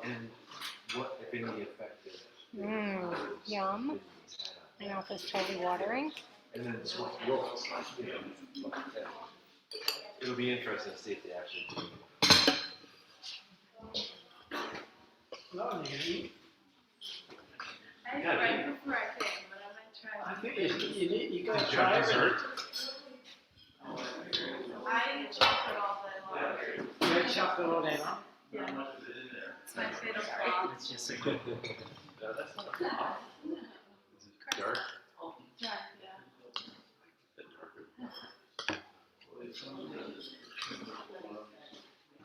And what, if any, affected?
Yum. My mouth is totally watering.
And then it's what works. It'll be interesting to see if they actually do.
Well, you can eat.
I had right before I came, but I might try.
I think you gotta
Did you have
try it.
dessert?
I eat chocolate all day long.
You had chocolate all day long?
Yeah. It's my favorite crop.
It's just a good.
No, that's not hot. Is it dark?
Yeah.
Bit darker.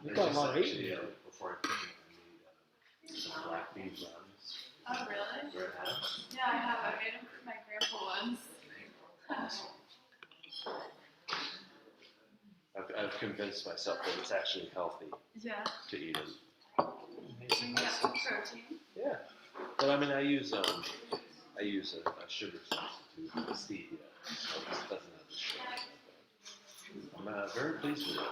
You got a lot of
Actually,
eating.
before I came, I made some black bean brownies.
Oh, really?
Ever had them?
Yeah, I have. I made them for my grandpa once.
I've convinced myself that it's actually healthy
Yeah.
to eat them.
And you get some protein.
Yeah, but I mean, I use a sugar substitute, stevia, so it doesn't have the sugar. I'm very pleased with it.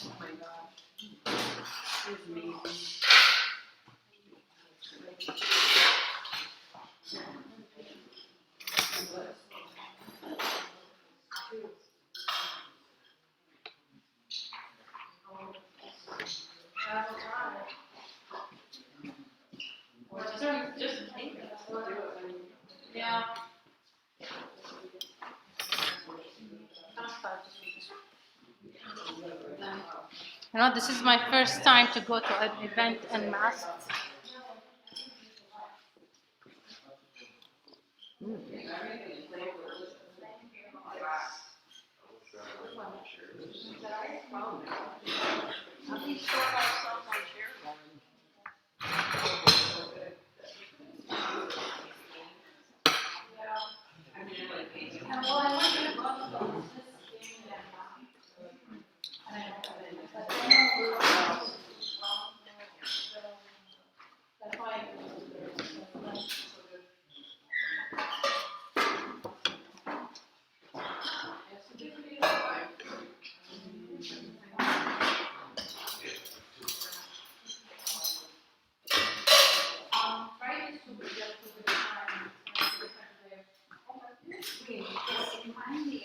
Oh my God. It's amazing.
Just take it. Yeah.
You know, this is my first time to go to an event unmasked.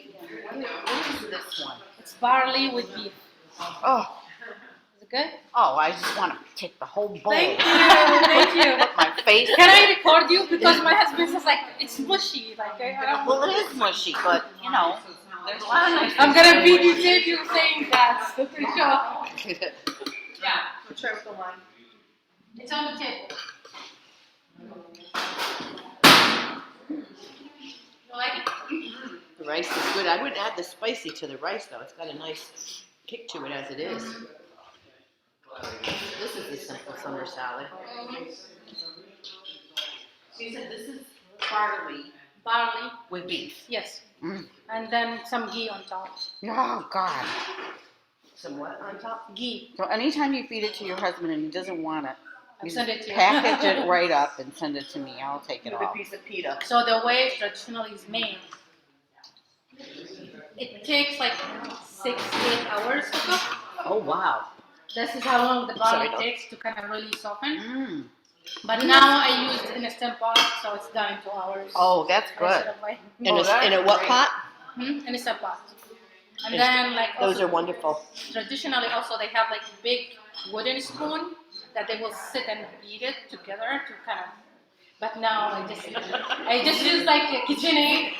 What is this one?
It's barley with beef.
Oh,
Is it good?
oh, I just want to take the whole bowl.
Thank you, thank you.
Put my face.
Can I record you? Because my husband says like it's mushy. Like
Well, it is mushy, but you know, there's a lot of nice.
I'm gonna videotape you saying that. For sure.
Yeah, we'll try with the lime.
It's on the table. You like it?
The rice is good. I wouldn't add the spicy to the rice though. It's got a nice kick to it as it is. This is the simple summer salad. So you said this is barley
Barley.
with beef.
Yes.
Mm.
And then some ghee on top.
Oh, God.
Some what on top?
Ghee.
So anytime you feed it to your husband and he doesn't want it,
I'll
you
send it to you.
package it right up and send it to me. I'll take it
With a
all.
piece of pita.
So the way it traditionally is made, it takes like 6 to 8 hours to cook.
Oh wow.
This is how long the
Sorry,
barley
Doc.
takes to kind of really soften.
Mm.
But now I used Instant Pot, so it's done in 2 hours.
Oh, that's good.
Instead of like,
In a what pot?
Instant Pot. And
Instant-
then like
Those
also,
are wonderful.
traditionally also they have like big wooden spoon that they will sit and beat it together to kind of. But now I just use like a KitchenAid.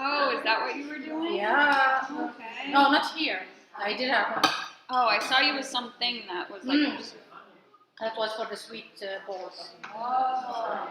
Oh, is that what you were doing?
Yeah.
Okay.
No, not here. I did have one.
Oh, I saw you with something that was like.
That was for the sweet bowls.
Oh.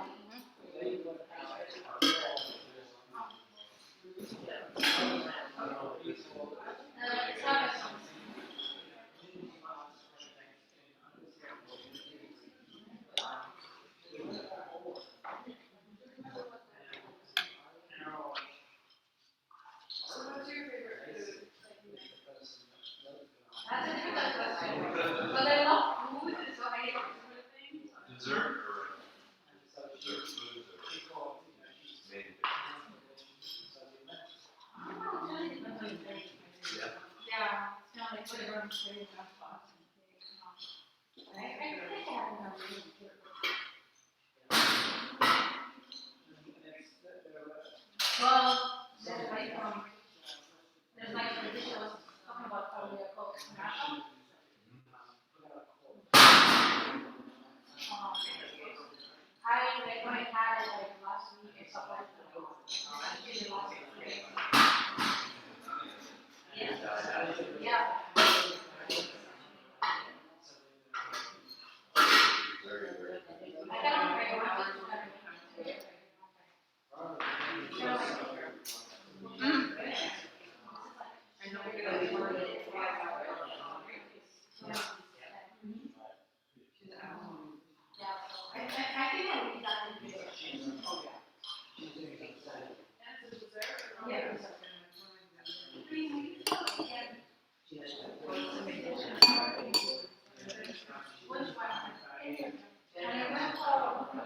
But I love food, so I
Dessert or dessert foods or maybe.
Yeah, it's kind of like whatever I'm saying. I think I have enough. Well, there's like tradition was talking about how we are called national. I like when I had it like last week or something like that. I did it last week. Yeah. I got it right now.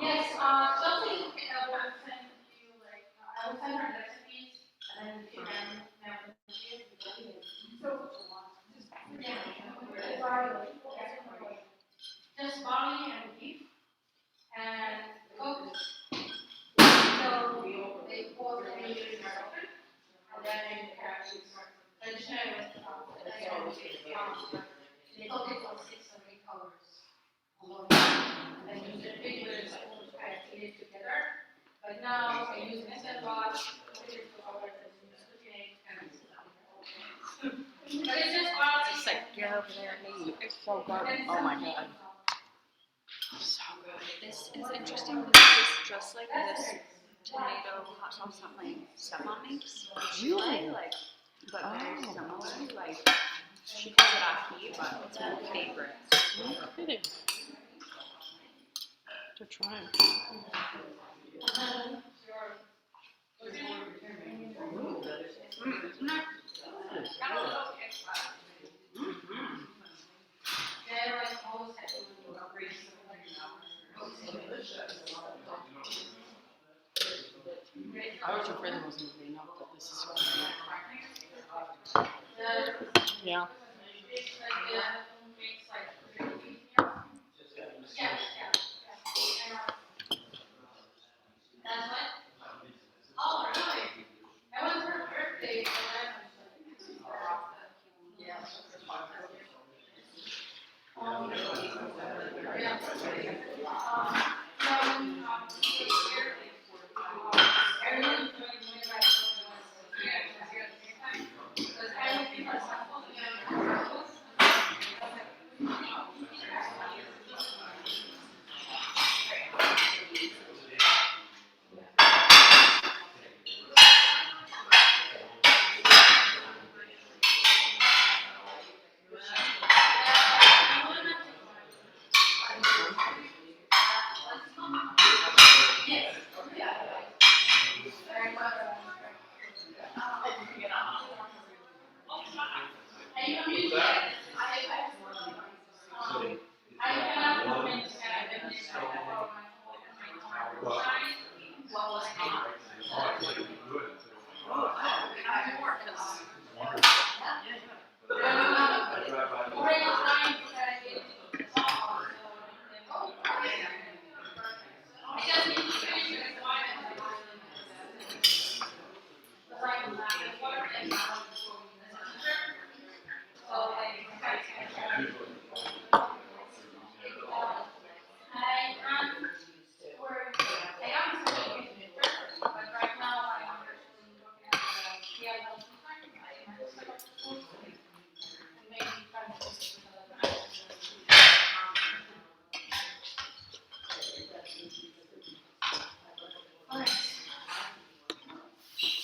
Yes, something I will send you like I will send her recipes and then if you can have them here. Just barley and beef and cooked. So they pour the meat in and then traditionally they cook it for 6 or 8 hours. And then use a big wooden spoon to kind of feed it together. But now I use Instant Pot, cook it for hours, and use cooking kind of. But it's just barley.
It's like, get over there and eat. It's so good. Oh my God. So good.
This is interesting. This is just like this tomato hot sauce that my stepmom makes.
Really?
Like, but very similar. Like, she calls it ahi, but it's my favorite.
No kidding. To try. I was afraid there wasn't going to be enough, but this is yeah.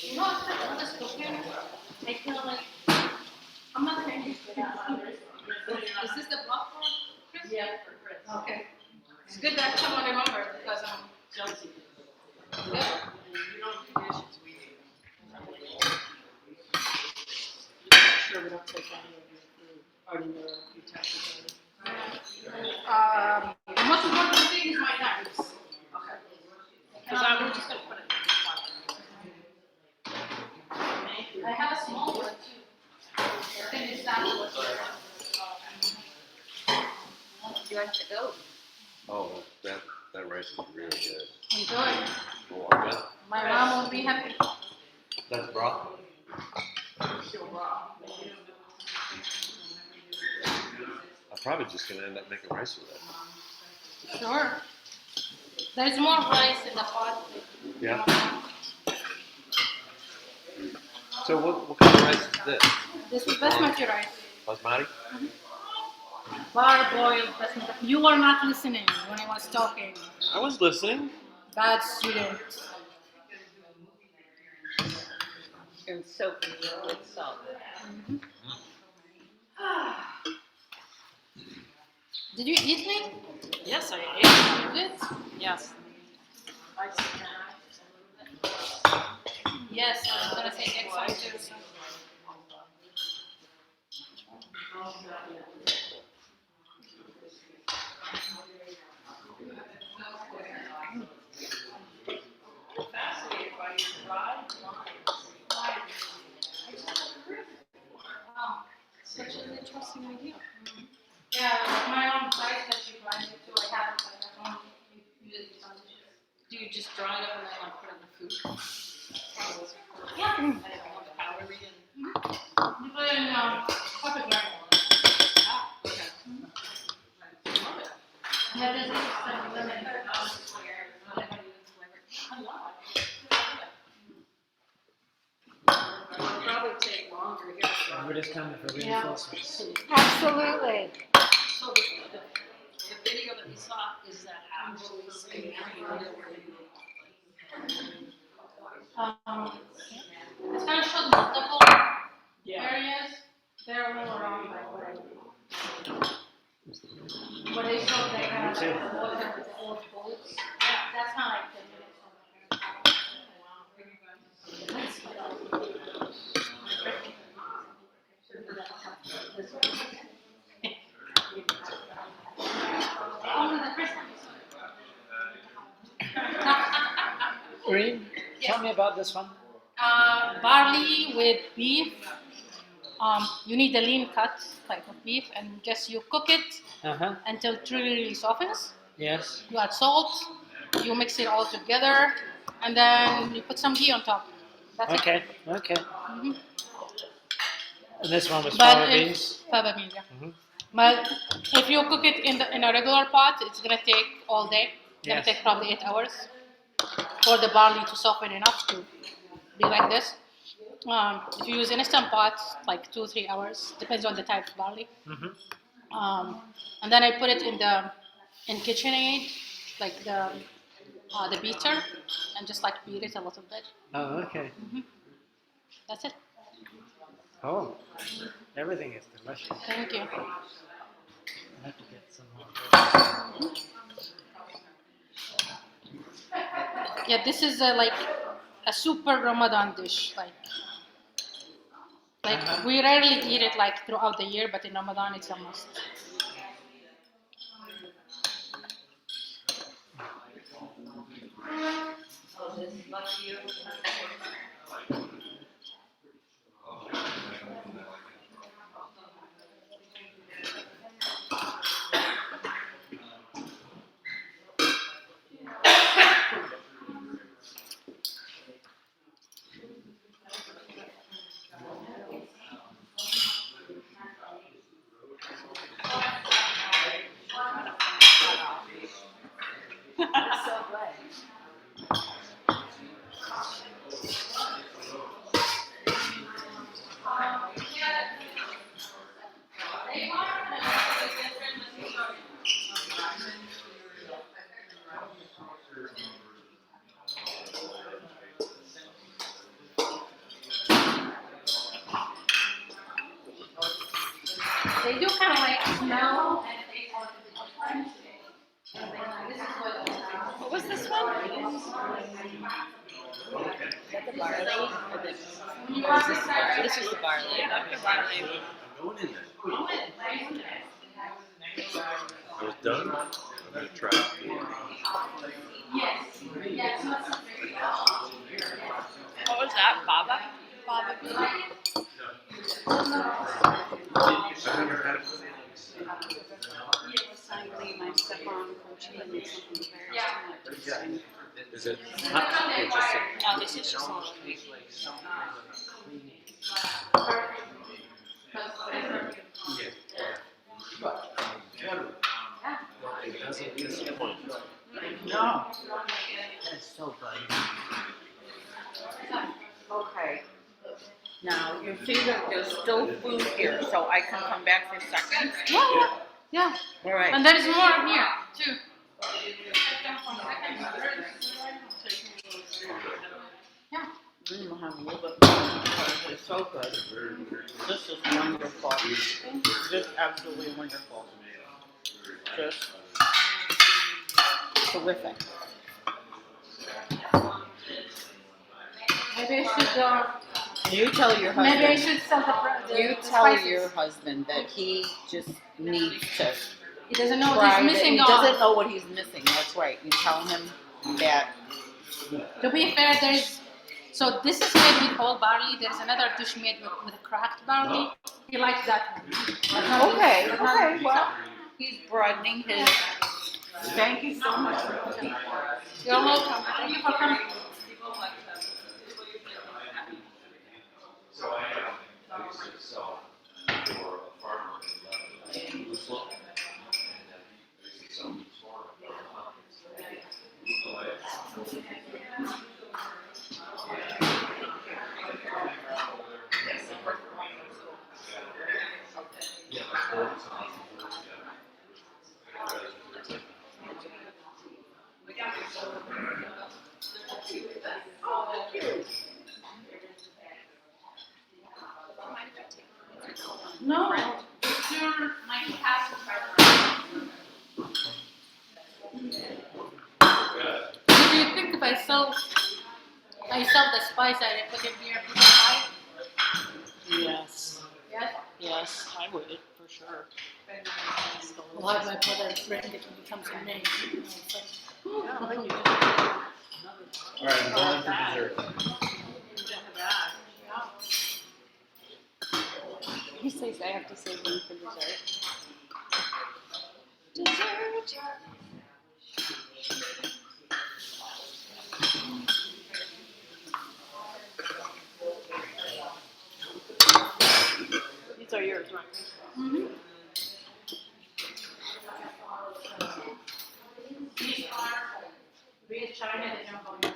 You know, after all this cooking, I feel like I'm not gonna use that. Is this the block for Chris? Yeah, for Chris. Okay. It's good that someone remembered because I'm Chelsea. Yeah.
You don't do dishes, we do. Sure, we don't take any of your food, or your utensils.
The most important thing is my knives.
Okay. Because we're just gonna put it in the dishwasher.
I have a small one too. I think it's that one.
You like to go?
Oh, that rice is really good.
Enjoy.
Oh, I bet.
My mom will be happy.
That's broth. I'm probably just gonna end up making rice with it.
Sure. There's more rice in the pot.
Yeah. So what kind of rice is this?
This is basmati rice.
Basmati?
Parboiled basmati. You were not listening when I was talking.
I was listening.
Bad student.
And soak with salt.
Did you eat me?
Yes, I ate.
You did?
Yes.
Yes, I was gonna say eggs on too. So.
Fascinated by your dried
Wow.
Such an interesting idea.
Yeah, my mom likes that she grinds it too. I haven't, but I don't use it on dishes.
Do you just dry it up and then like put it in the food?
Yeah.
And it becomes powdery and.
You put it in coffee grinder.
Okay.
Yeah, this is some lemon.
It'll probably take longer here.
We're just coming for
Yeah.
reinforcements.
Absolutely.
So the video that we saw, is that actually staying
It's gonna show multiple areas. They're all around like what I do. But they show they kind of like water with the old boats. Yeah, that's not like 10 minutes.
Reem, tell me about this one.
Barley with beef. You need a lean cut type of beef, and just you cook it until it really softens.
Yes.
You add salt. You mix it all together, and then you put some ghee on top. That's it.
Okay.
Mm-hmm.
And this one was
But
fava
if-
beans.
Fava beans, yeah. But if you cook it in a regular pot, it's gonna take all day. It's gonna
Yes.
take probably 8 hours for the barley to soften enough to be like this. If you use instant pot, like 2-3 hours, depends on the type of barley. And then I put it in KitchenAid, like the beater, and just like beat it a little bit.
Oh, okay.
That's it.
Oh, everything is delicious.
Thank you.
I have to get some more.
Yeah, this is like a super Ramadan dish. Like we rarely eat it like throughout the year, but in Ramadan it's a must.
Oh, this lucky you. I'm so glad.
They do kind of like smell and taste like
What was this one? Is that the barley? Or the, or is this the barley? This is the barley. Okay.
I'm going in there. I was done. I'm gonna try.
What was that? Baba? Baba.
I've never had it.
Sadly, my stepmom from Chile made something very similar.
Is it hot or just
No, this is just a little sweet.
it doesn't disappoint?
No. That's so good.
Okay. Now, you see that there's still food here, so I can come back for seconds?
yeah.
All right.
And there is more here too.
I'm gonna have a little bit more. It's so good. This is wonderful. Just absolutely wonderful. Just terrific.
Maybe I should.
You tell your husband.
Maybe I should sell the
You
the
tell
spices.
your husband that he just needs to
He doesn't know
try
what he's
that-
missing.
He doesn't know what he's missing. That's right. You tell him that.
To be fair, so this is made with whole barley. There's another dish made with cracked barley. He likes that one.
Okay. Okay. Well, he's broadening his. Thank you so much for cooking for us.
You're welcome. Thank you for coming.
So I used to sell for a farmer in Jerusalem, and I used to sell for
No.
My past is
Do you think if I sell the spice I put in here, people buy it?
Yes.
Yes.
Yes, I would for sure.
Why do I put a drink it when it comes in May?
All right, I'm going for dessert.
He says I have to save one for dessert. Dessert!
These are yours, right?
Mm-hmm. Read China, they don't go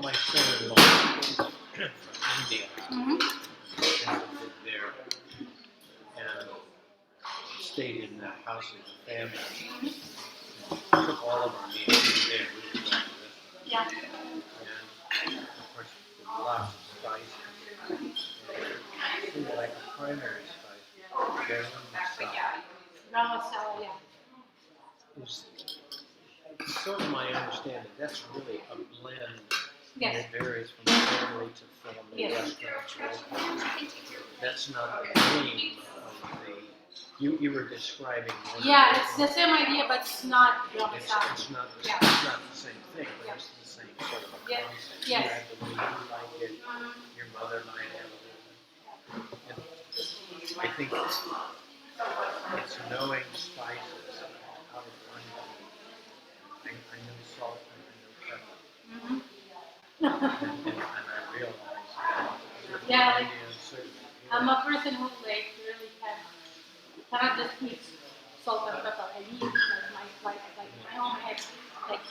My son-in-law from India
Mm-hmm.
and lived there, and
stayed in the house as a family. Took all of our meals from there. We were at the
Yeah.
and of course, there's lots of spices. It seemed like a primary spice, garam masala,
Garam masala, yeah.
is sort of my understanding. That's really a blend. And
Yes.
it varies from family to family,
Yes.
restaurant to restaurant. That's not the name of the. You were describing. one of
Yeah,
the-
it's the same idea, but it's not garam
It's
masala.
not the same thing, but it's the same sort of a
Yeah.
concept.
Yes.
You have the way you like it, your mother might have it. And I think it's knowing spices, how to blend them. I know salt and I know pepper.
Mhm.
And I realize that certain
Yeah, like,
Indians, certain
I'm a person who like really cannot just eat salt and pepper. I need like my own head, like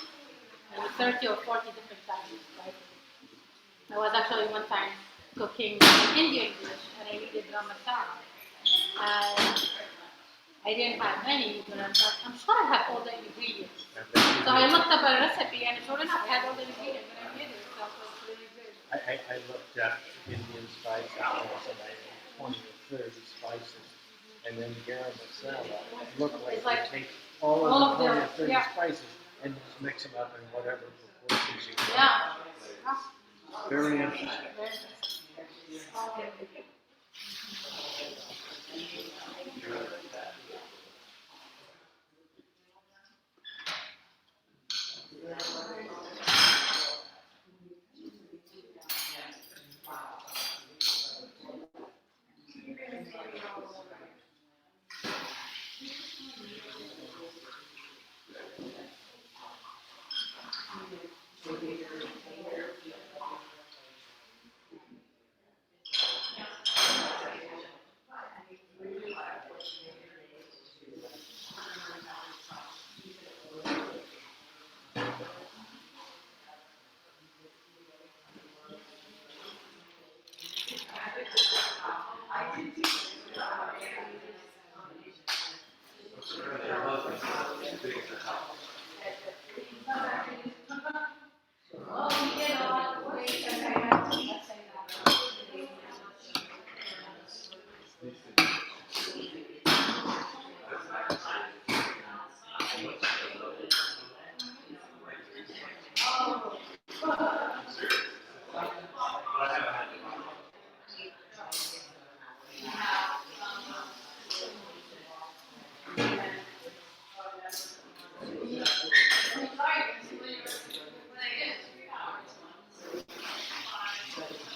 maybe 30 or 40 different types, right? I was actually one time cooking an Indian dish and I needed garam masala. And I didn't have many, but I thought, I'm sure I have all the ingredients. So I looked up a recipe and sure enough, I had all the ingredients and I made it. So it was really good.
I looked up Indian spices and I said I had 20 or 30 spices. And then garam masala looked like
It's like
you take all
all
of the
of
20
them,
or 30
yeah.
spices and just mix them up in whatever proportions you want.
Yeah.
Very interesting.